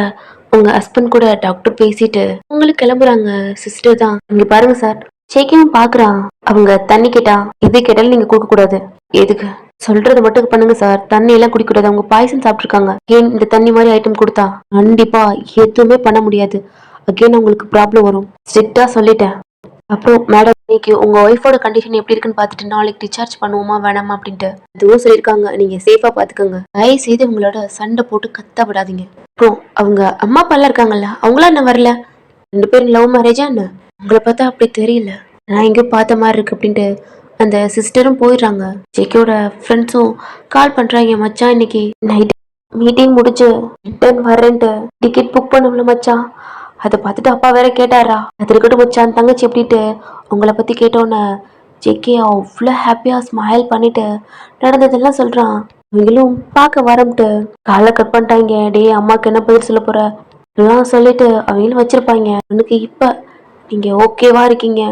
உங்க ஹஸ்பண்ட் கூட டாக்டர் பேசிட்டு உங்களுக்கு கிளம்புறாங்க. சிஸ்டர் தான் இங்க பாருங்க சார், சேக்கியும் பாக்குறான். அவங்க தண்ணி கேட்டா எது கேட்டாலும் நீங்க கொடுக்க கூடாது. எதுக்கு சொல்றது மட்டும் பண்ணுங்க சார், தண்ணி எல்லாம் குடிக்கூடாது. அவங்க பாய்சன் சாப்பிட்டுருக்காங்க. ஏன் இந்த தண்ணி மாதிரி ஐட்டம் கொடுத்தா கண்டிப்பா எதுவுமே பண்ண முடியாது. அகெயின் உங்களுக்கு ப்ராப்ளம் வரும். ஸ்ட்ரிக்டா சொல்லிட்டேன். அப்புறம் மேடம், இன்னைக்கு உங்க ஒய்ஃபோட கண்டிஷன் எப்படி இருக்குன்னு பார்த்துட்டு நாளைக்கு டிஸ்சார்ஜ் பண்ணுவோமா வேணாமா அப்படின்ட்டு அதுவும் சொல்லியிருக்காங்க. நீங்க சேஃபா பாத்துக்கோங்க. தயவு செய்து உங்களோட சண்டை போட்டு கத்த விடாதீங்க. அப்புறம் அவங்க அம்மா அப்பா எல்லாம் இருக்காங்கல்ல, அவங்களா என்ன வரல? 2 பேரும் லவ் மேரேஜா என்ன? உங்களை பார்த்தா அப்படி தெரியல, நான் எங்கேயோ பார்த்த மாதிரி இருக்கு அப்படின்ட்டு அந்த சிஸ்டரும் போயிடுறாங்க. ஜெக்கியோட ஃப்ரெண்ட்ஸும் கால் பண்றாங்க, மச்சான் இன்னைக்கு நைட் மீட்டிங் முடிச்சு ரிட்டர்ன் வரேன்ட்டு டிக்கெட் புக் பண்ணல மச்சான். அதை பார்த்துட்டு அப்பா வேற கேட்டாரா, அது இருக்கட்டும் மச்சான் தங்கச்சி எப்படின்ட்டு உங்களை பத்தி கேட்டோன்னே ஜெக்கே அவ்வளோ ஹாப்பியா ஸ்மைல் பண்ணிட்டு நடந்ததெல்லாம் சொல்றான். அவங்களும் பார்க்க வரம்ட்டு காலை கட் பண்ணிட்டாங்க. டே அம்மாக்கு என்ன பதில் சொல்ல போற எல்லாம் சொல்லிட்டு அவங்களும் வச்சிருப்பாங்க. எனக்கு இப்ப நீங்க ஓகேவா இருக்கீங்க,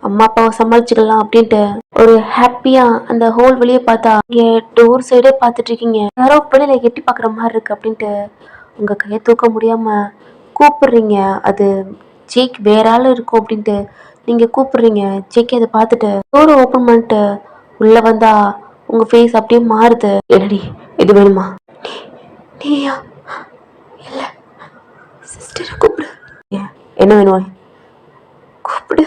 அம்மா அப்பாவை சமாளிச்சுக்கலாம் அப்படின்ட்டு ஒரு ஹாப்பியா அந்த ஹோல் வெளியே பார்த்தா இங்க டோர் சைடே பார்த்துட்டு இருக்கீங்க. யாரோ வெளியில எட்டி பாக்குற மாதிரி இருக்கு அப்படின்ட்டு உங்க கையை தூக்க முடியாம கூப்பிடுறீங்க. அது ஜேக் வேற ஆள் இருக்கும் அப்படின்ட்டு நீங்க கூப்பிடுறீங்க. ஜேக்கே அதை பார்த்துட்டு டோரை ஓப்பன் பண்ணிட்டு உள்ள வந்தா உங்க ஃபேஸ் அப்படியே மாறுது. என்னடி இது வேணுமா? நீயா? இல்ல சிஸ்டரை கூப்பிடு. என்ன வேணும்? கூப்பிடு.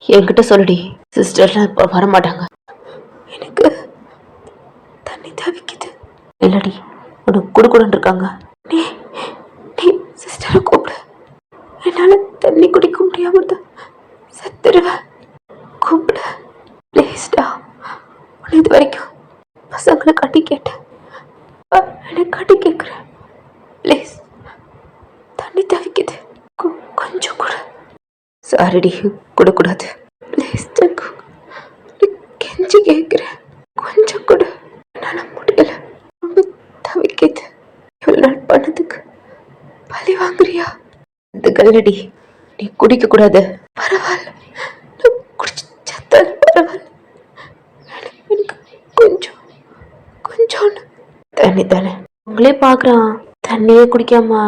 என்கிட்ட சொல்லுடி. சிஸ்டர்லாம் இப்போ வரமாட்டாங்க. எனக்கு தண்ணி தவிக்குது. இல்லடி, உனக்கு குடுக்குடன் இருக்காங்க. நீ நீ சிஸ்டரை கூப்பிடு. என்னால தண்ணி குடிக்க முடியாம செத்துருவேன். கூப்பிடு ப்ளீஸ்டா. உன்னை இது வரைக்கும் பசங்களை கட்டி கேட்டேன், என்னை கட்டி கேட்குறேன். ப்ளீஸ், தண்ணி தவிக்குது, கொஞ்சம் கூட. சாரிடி, கொடுக்கூடாது. ப்ளீஸ் ஜக்கு, கெஞ்சி கேட்குறேன், கொஞ்சம் கூட. என்னால் முடியல, ரொம்ப தவிக்குது. கல்லடி, நீ குடிக்க கூடாது. பரவாயில்ல, நான் குடிச்சு செத்தாலும் பரவாயில்ல. எனக்கு கொஞ்சம் கொஞ்சம் தண்ணி தானே. உங்களே பாக்குறான், தண்ணியே குடிக்காம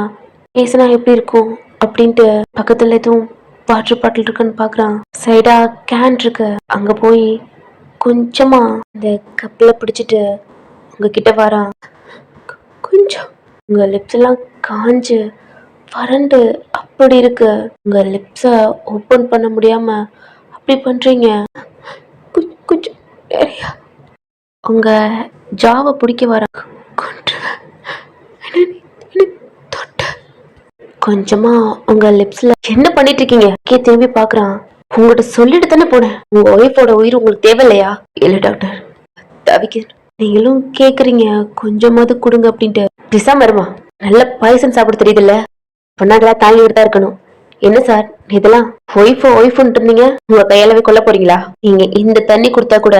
பேசினா எப்படி இருக்கும் அப்படின்ட்டு பக்கத்துல எதுவும் வாட்டர் பாட்டில் இருக்குன்னு பாக்குறான். சைடா கேன் இருக்கு, அங்க போய் கொஞ்சமா இந்த கப்பில் பிடிச்சிட்டு உங்ககிட்ட வரான். கொஞ்சம் உங்க லிப்ஸ் எல்லாம் காஞ்சு வறண்டு அப்படி இருக்கு. உங்க லிப்ஸை ஓப்பன் பண்ண முடியாம அப்படி பண்றீங்க. கொஞ்சம் நிறையா உங்க ஜாவை பிடிக்க வர கொஞ்சமா உங்க லிப்ஸ்ல என்ன பண்ணிட்டு இருக்கீங்க? திரும்பி பாக்குறான். உங்ககிட்ட சொல்லிட்டு தானே போனேன், உங்க ஒய்ஃபோட உயிர் உங்களுக்கு தேவையில்லையா? இல்ல டாக்டர், தவிக்க நீங்களும் கேக்குறீங்க கொஞ்சமாவது கொடுங்க அப்படின்ட்டு. டிசம்பர் வருமா, நல்ல பாய்சன் சாப்பிட தெரியுதுல்ல, பொண்ணாங்களா தாங்கி தான் இருக்கணும். என்ன சார் இதெல்லாம் ஒய்ஃப்னு இருந்தீங்க, உங்க கையாலவே கொல்ல போறீங்களா? நீங்க இந்த தண்ணி கொடுத்தா கூட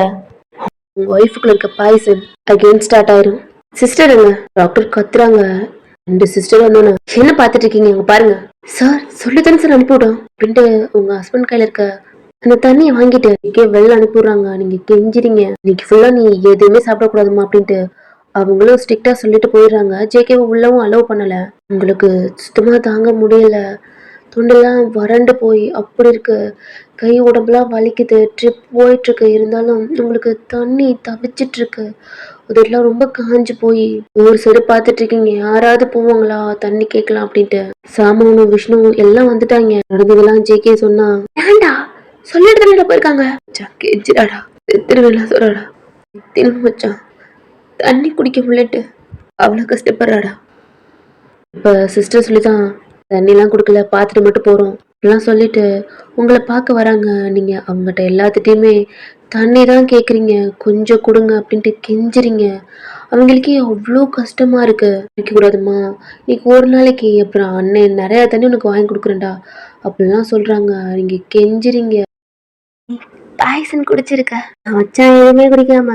உங்க ஒய்ஃபுக்குள்ள இருக்க பாய்சன் அகைன் ஸ்டார்ட் ஆயிரும். சிஸ்டர் என்ன டாக்டர் கத்துறாங்க. ரெண்டு சிஸ்டர் வந்தோன்னு என்ன பாத்துட்டு இருக்கீங்க, இங்க பாருங்க. சார் சொல்லித்தானே சார் அனுப்பிவிடும் அப்படின்ட்டு உங்க ஹஸ்பண்ட் கையில இருக்க அந்த தண்ணியை வாங்கிட்டு வெளில அனுப்பிடுறாங்க. நீங்க கெஞ்சிறீங்க, இன்னைக்கு ஃபுல்லா நீ எதுவுமே சாப்பிடக்கூடாதுமா அப்படின்ட்டு அவங்களும் ஸ்ட்ரிக்டா சொல்லிட்டு போயிடுறாங்க. ஜேகேவை உள்ளவும் அலோவ் பண்ணல. உங்களுக்கு சுத்தமா தாங்க முடியல, தொண்டெல்லாம் வறண்டு போய் அப்படி இருக்கு, கை உடம்புலாம் வலிக்குது, ட்ரிப் போயிட்டு இருக்கு. இருந்தாலும் உங்களுக்கு தண்ணி தவிச்சிட்டு இருக்கு, அதெல்லாம் ரொம்ப காஞ்சு போய் ஒரு சைடு பார்த்துட்டு இருக்கீங்க. யாராவது போவாங்களா தண்ணி கேட்கலாம் அப்படின்ட்டு. சாமானும் விஷ்ணு எல்லாம் வந்துட்டாங்க. நடந்ததெல்லாம் ஜேகே சொன்னா, ஏண்டா சொல்லிட்டு தானே போயிருக்காங்க, கெஞ்சிடாடா திருவிழா சொல்றாடா, திரும்ப வச்சான் தண்ணி குடிக்க முடியட்டு அவ்வளவு கஷ்டப்படுறாடா. இப்ப சிஸ்டர் சொல்லிதான் தண்ணிலாம் கொடுக்கல, பார்த்துட்டு மட்டும் போறோம் எல்லாம் சொல்லிட்டு உங்களை பார்க்க வராங்க. நீங்க அவங்ககிட்ட எல்லாத்துட்டையுமே தண்ணி தான் கேட்குறீங்க, கொஞ்சம் கொடுங்க அப்படின்ட்டு கெஞ்சுறீங்க. அவங்களுக்கே அவ்வளோ கஷ்டமா இருக்கு. கூடாதுமா, இன்னைக்கு ஒரு நாளைக்கு, அப்புறம் அண்ணன் நிறைய தண்ணி உனக்கு வாங்கி கொடுக்குறேன்டா அப்படிலாம் சொல்றாங்க. நீங்க கெஞ்சுறீங்க. பாய்சன் குடிச்சிருக்க, வச்சான் எதுவுமே குடிக்காம,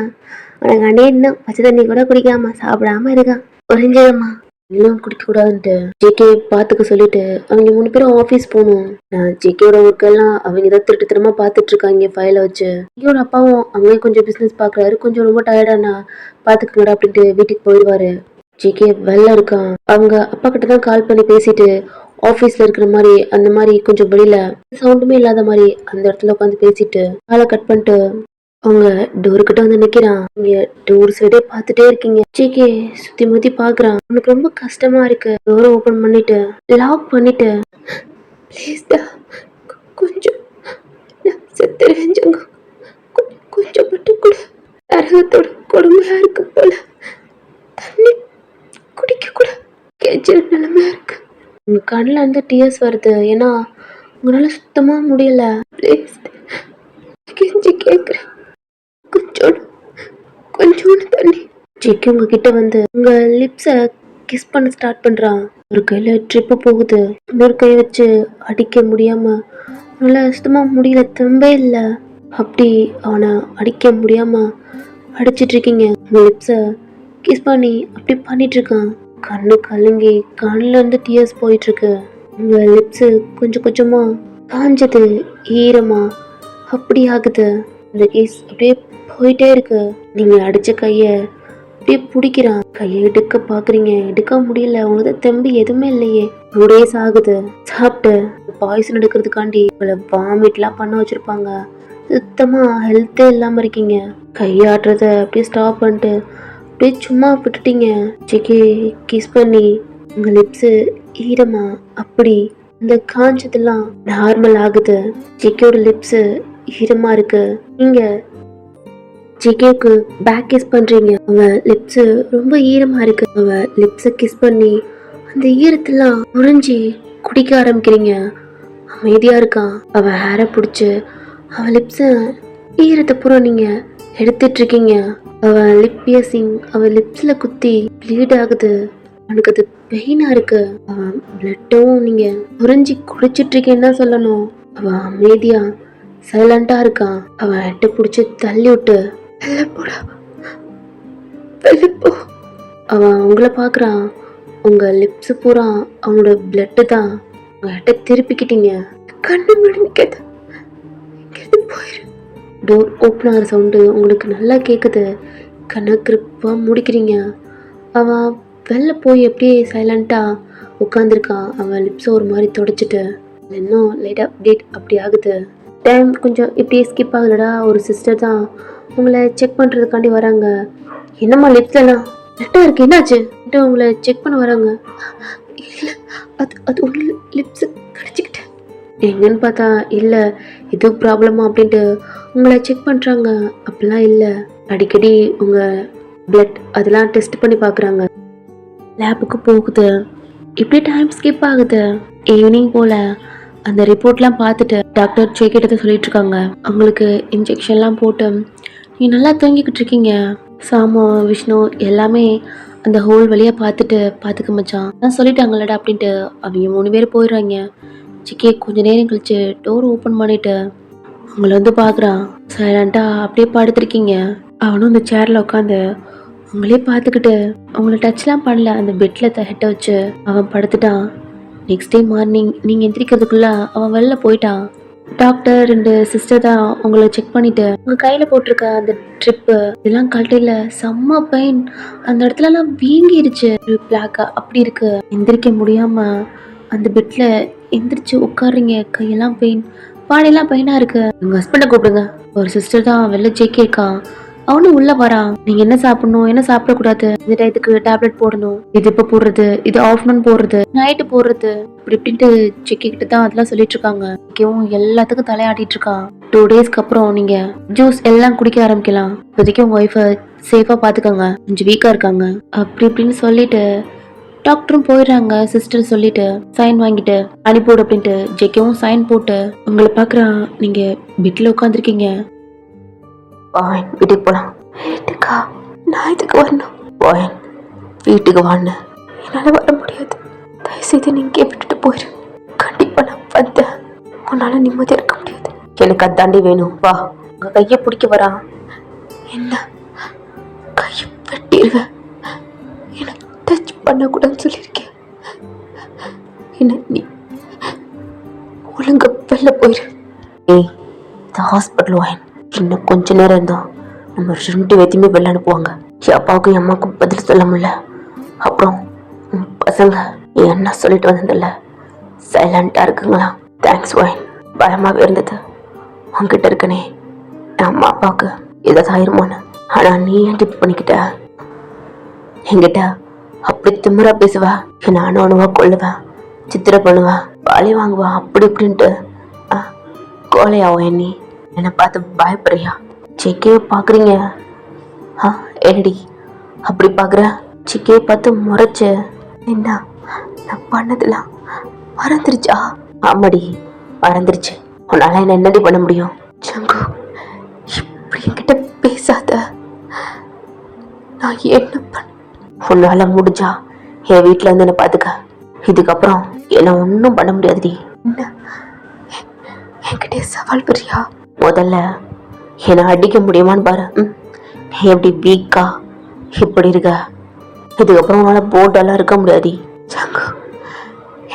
உனக்கு அண்ணே இன்னும் பச்சை தண்ணி கூட குடிக்காம சாப்பிடாம இருக்கான். புரிஞ்சதுமா, இன்னும் குடிக்க கூடாதுன்ட்டு ஜேகே பாத்துக்க சொல்லிட்டு அவங்க 3 பேரும் ஆபீஸ் போகணும். ஜேகேயோட ஒர்க் எல்லாம் அவங்க தான் திருட்டுத்தனமா பாத்துட்டு இருக்காங்க ஃபைல வச்சு. ஜேகேயோட அப்பாவும் அங்கேயும் கொஞ்சம் பிசினஸ் பாக்குறாரு. கொஞ்சம் ரொம்ப டயர்டானா பாத்துக்கங்கடா அப்படின்ட்டு வீட்டுக்கு போயிடுவாரு. ஜேகே வெளில இருக்கான். அவங்க அப்பா கிட்ட தான் கால் பண்ணி பேசிட்டு ஆபீஸ்ல இருக்கிற மாதிரி அந்த மாதிரி கொஞ்சம் வெளியில சவுண்டுமே இல்லாத மாதிரி அந்த இடத்துல உட்காந்து பேசிட்டு காலை கட் பண்ணிட்டு அவங்க டோரு கிட்ட வந்து நிக்கிறான். நீங்க டோர் சைடே பாத்துட்டே இருக்கீங்க. ஜேகே சுத்தி முத்தி பாக்குறான். உனக்கு ரொம்ப கஷ்டமா இருக்கு. டோரை ஓபன் பண்ணிட்டு லாக் பண்ணிட்டு, ப்ளீஸ்டா கொஞ்சம் செத்துருவேன், கொஞ்சம் மட்டும் கூட, நரகத்தோட கொடுமையா இருக்கு போல, தண்ணி குடிக்க கூட கெஞ்சிற நிலைமையா இருக்கு. உங்க கண்ணில் இருந்து டியர்ஸ் வருது, ஏன்னா உங்களால சுத்தமா முடியல. ப்ளீஸ் கெஞ்சி கேக்குறேன், கொஞ்சோண்டு தண்ணி. ஜேகே உங்ககிட்ட வந்து உங்க லிப்ஸ கிஸ் பண்ண ஸ்டார்ட் பண்றான். ஒரு கையில ட்ரிப்பு போகுது, இன்னொரு கை வச்சு அடிக்க முடியாம நல்லா சுத்தமா முடியல, தெம்பே இல்லை. அப்படி அவனை அடிக்க முடியாம அடிச்சிட்டு இருக்கீங்க. உங்க லிப்ஸ கிஸ் பண்ணி அப்படி பண்ணிட்டு இருக்கான். கண்ணு கலங்கி கண்ணுல இருந்து டியர்ஸ் போயிட்டு இருக்கு. உங்க லிப்ஸ் கொஞ்சம் கொஞ்சமா காஞ்சது, ஈரமா அப்படி ஆகுது. இந்த கேஸ் அப்படியே போயிட்டே இருக்கு. நீங்க அடிச்ச கைய அப்படியே பிடிக்கிறான். கையை எடுக்க பாக்குறீங்க, எடுக்க முடியல. உங்களுக்கு தெம்பு எதுவுமே இல்லையே. 2 days ஆகுது. சாப்பிட்டு பாய்சன் எடுக்கிறதுக்காண்டி உங்களை வாமிட்லாம் பண்ண வச்சிருப்பாங்க. சுத்தமா ஹெல்த்தே இல்லாம இருக்கீங்க. கையாட்டுறத அப்படியே ஸ்டாப் பண்ணிட்டு அப்படியே சும்மா விட்டுட்டீங்க. ஜேகே கிஸ் பண்ணி உங்க லிப்ஸ் ஈரமா அப்படி இந்த காஞ்சதெல்லாம் நார்மல் ஆகுது. ஜேகேயோட லிப்ஸ் ஈரமா இருக்கு. நீங்க ஜேகேக்கு பேக் கிஸ் பண்றீங்க. அவ லிப்ஸ் ரொம்ப ஈரமா இருக்கு. அவ லிப்ஸ கிஸ் பண்ணி அந்த ஈரத்தெல்லாம் உறிஞ்சி குடிக்க ஆரம்பிக்கிறீங்க. அமைதியா இருக்கான். அவ ஹேரை பிடிச்சு அவ லிப்ஸ ஈரத்தை பூரா நீங்க எடுத்துட்டு இருக்கீங்க. அவ லிப் பியர்சிங் அவ லிப்ஸ்ல குத்தி ப்ளீட் ஆகுது. அவனுக்கு அது பெயினா இருக்கு. அவன் பிளட்டும் நீங்க உறிஞ்சி குடிச்சிட்டு இருக்கேன்னு தான் சொல்லணும். அவ அமைதியா சைலண்டா இருக்கான். அவன் எட்ட பிடிச்சி தள்ளி விட்டு அவன் உங்களை பாக்குறான். உங்க லிப்ஸ் பூரா அவனோட பிளட்டு தான் உங்ககிட்ட திருப்பிக்கிட்டீங்க. கண்ணு முன்னாடி நிக்காத, இங்கிருந்து போயிரு. டோர் ஓப்பன் ஆகிற சவுண்டு உங்களுக்கு நல்லா கேட்குது. கண்ணை கிருப்பா முடிக்கிறீங்க. அவன் வெளில போய் அப்படியே சைலண்ட்டாக உட்காந்துருக்கான். அவன் லிப்ஸை ஒரு மாதிரி தொடச்சிட்டு இன்னும் லைட்டாக அப்டேட் அப்படி ஆகுது. டைம் கொஞ்சம் இப்படியே ஸ்கிப் ஆகுதுடா. ஒரு சிஸ்டர் தான் உங்களை செக் பண்ணுறதுக்காண்டி வராங்க. என்னம்மா லிப்ஸ்லாம் கரெக்டாக இருக்குது, என்னாச்சு உங்களை செக் பண்ண வராங்க. இல்லை அது ஒன்று லிப்ஸு கடிச்சிக்கிட்டேன். எங்கன்னு பார்த்தா இல்லை எதுவும் ப்ராப்ளமா அப்படின்ட்டு உங்களை செக் பண்ணுறாங்க. அப்படிலாம் இல்லை, அடிக்கடி உங்கள் பிளட் அதெல்லாம் டெஸ்ட் பண்ணி பார்க்குறாங்க. லேபுக்கு போகுது. இப்படி டைம் ஸ்கிப் ஆகுது. ஈவினிங் போல் அந்த ரிப்போர்ட்லாம் பார்த்துட்டு டாக்டர் செக் கிட்ட சொல்லிட்டு இருக்காங்க. அவங்களுக்கு இன்ஜெக்ஷன்லாம் போட்டு நீ நல்லா தூங்கிக்கிட்டு இருக்கீங்க. சாமு விஷ்ணு எல்லாமே அந்த ஹோல் வழியாக பார்த்துக்க மச்சான் நான் சொல்லிட்டாங்களடா அப்படின்ட்டு அவங்க 3 பேர் போயிடுறாங்க. சிக்கி கொஞ்ச நேரம் கழிச்சு டோர் ஓப்பன் பண்ணிட்டு அவங்கள வந்து பார்க்குறான். சைலண்ட்டாக அப்படியே படுத்துருக்கீங்க. அவனும் அந்த சேரில் உட்காந்து அவங்களே பார்த்துக்கிட்டு அவங்கள டச்லாம் பண்ணல. அந்த பெட்டில் ஹெட்டை வச்சு அவன் படுத்துட்டான். நெக்ஸ்ட் டே மார்னிங் நீங்கள் எந்திரிக்கிறதுக்குள்ள அவன் வெளில போயிட்டான். டாக்டர் 2 சிஸ்டர் தான் உங்களை செக் பண்ணிட்டு உங்கள் கையில் போட்டிருக்க அந்த ட்ரிப்பு இதெல்லாம் கழட்டையில் செம்ம பெயின். அந்த இடத்துலலாம் வீங்கிருச்சு, பிளாக்கா அப்படி இருக்கு. எந்திரிக்க முடியாமல் அந்த பெட்டில் எந்திரிச்சு உட்காடுறீங்க. கையெல்லாம் பெயின், பாடையெல்லாம் பெயினாக இருக்கு. உங்கள் ஹஸ்பண்டை கூப்பிடுங்க. ஒரு சிஸ்டர் தான் வெளில செக் இருக்கான். அவனும் உள்ள வரான். நீங்க என்ன சாப்பிடணும், என்ன சாப்பிடக்கூடாது, இந்த டயத்துக்கு டேப்லெட் போடணும், இது இப்ப போடுறது, இது ஆஃப்டர்நூன் போடுறது, நைட்டு போடுறது, இப்படி இப்படின்ட்டு செக்கிக்கிட்டு தான் அதெல்லாம் சொல்லிட்டு இருக்காங்க. எல்லாத்துக்கும் தலையாட்டிட்டு இருக்கான். 2 டேஸ்க்கு அப்புறம் நீங்க ஜூஸ் எல்லாம் குடிக்க ஆரம்பிக்கலாம். இப்போதைக்கு உங்க ஒய்ஃபை சேஃபா பாத்துக்கோங்க, கொஞ்சம் வீக்கா இருக்காங்க அப்படி இப்படின்னு சொல்லிட்டு டாக்டரும் போயிடுறாங்க. சிஸ்டர் சொல்லிட்டு சைன் வாங்கிட்டு அனுப்பிவிடு அப்படின்ட்டு ஜெக்கவும் சைன் போட்டு உங்களை பாக்குறான். நீங்க பெட்ல உட்காந்துருக்கீங்க. வீட்டுக்கு போலாம். வீட்டுக்கா? நான் இதுக்கு வரணும். வீட்டுக்கு வான்னு என்னால் வர முடியாது. தயவுசெய்து நீங்க விட்டுட்டு போயிரு. கண்டிப்பா நான் வந்தேன், உன்னால நிம்மதியா இருக்க முடியாது. எனக்கு அதாண்டி வேணும். வா. உங்க கையை பிடிக்க வரான். என்ன கையை வெட்டிடுவேன், எனக்கு டச் பண்ணக்கூடாதுன்னு சொல்லியிருக்கேன். என்ன நீ ஒழுங்க வெளில போயிரு. ஏய், இந்த ஹாஸ்பிட்டல் வாயின் இன்னும் கொஞ்ச நேரம் இருந்தா நம்ம 2 பேத்தையுமே வெளில அனுப்புவாங்க. அப்பாவுக்கும் அம்மாவுக்கும் பதில் சொல்ல முடியல. அப்புறம் பசங்க என் அண்ணா சொல்லிட்டு வந்ததில்ல, சைலண்டா இருக்குங்களா. தேங்க்ஸ் வாயின். பயமாவே இருந்தது உங்ககிட்ட இருக்கனே என் அம்மா அப்பாவுக்கு ஏதாவது ஆயிருமான்னு. ஆனா நீ ஏன் டிப் பண்ணிக்கிட்ட? என்கிட்ட அப்படி திமிரா பேசுவா, நானும் அணுவா கொள்ளுவேன், சித்திரை பண்ணுவேன், பாலி வாங்குவா, அப்படி இப்படின்ட்டு கோலையாவும். நீ என்னை பார்த்து பயப்படுறியா? சிக்கையை பார்க்குறீங்க. என்னடி அப்படி பார்க்குற? சிக்கையை பார்த்து முறைச்ச. என்ன நான் பண்ணதெல்லாம் மறந்துருச்சா? ஆமாடி மறந்துருச்சு. உன்னால என்னடி பண்ண முடியும்? சங்கு, இப்படி என்கிட்ட பேசாத. நான் என்ன பண்ண? உன்னால முடிஞ்சா என் வீட்டில் வந்து என்னை பார்த்துக்க. இதுக்கப்புறம் என்ன ஒன்றும் பண்ண முடியாதுடி. என்ன என்கிட்ட சவால் பெரியா? முதல்ல என்னை அடிக்க முடியுமான்னு பாரு. நீ எப்படி வீக்கா இப்படி இருக்க, இதுக்கப்புறம் உன்னால் போட்டெல்லாம் இருக்க முடியாது. சங்கு,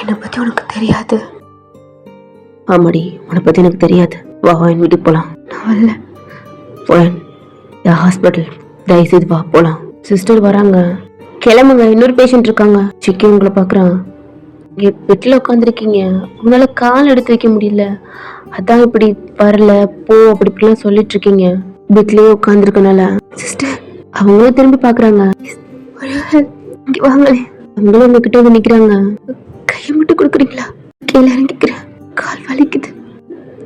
என்னை பற்றி உனக்கு தெரியாது. ஆமாடி, உன்னை பற்றி எனக்கு தெரியாது. வா என் வீட்டுக்கு போகலாம். நான் வரல. போயன் ஹாஸ்பிட்டல், தயவுசெய்து வா போகலாம். சிஸ்டர் வராங்க. கிளம்புங்க, இன்னொரு பேஷண்ட் இருக்காங்க. சிக்கி உங்களை பார்க்குறான். இங்கே பெட்டில் உட்காந்துருக்கீங்க, உங்களால கால் எடுத்து வைக்க முடியல, அதான் இப்படி வரல போ அப்படி இப்படிலாம் சொல்லிட்டு இருக்கீங்க. பெட்லயே உட்காந்துருக்கனால சிஸ்டர் அவங்களும் திரும்பி பாக்குறாங்க. இங்க வாங்களே. அவங்களும் உங்ககிட்ட வந்து நிக்கிறாங்க. கையை மட்டும் கொடுக்குறீங்களா? கீழே இறங்கிக்கிறேன், கால் வலிக்குது.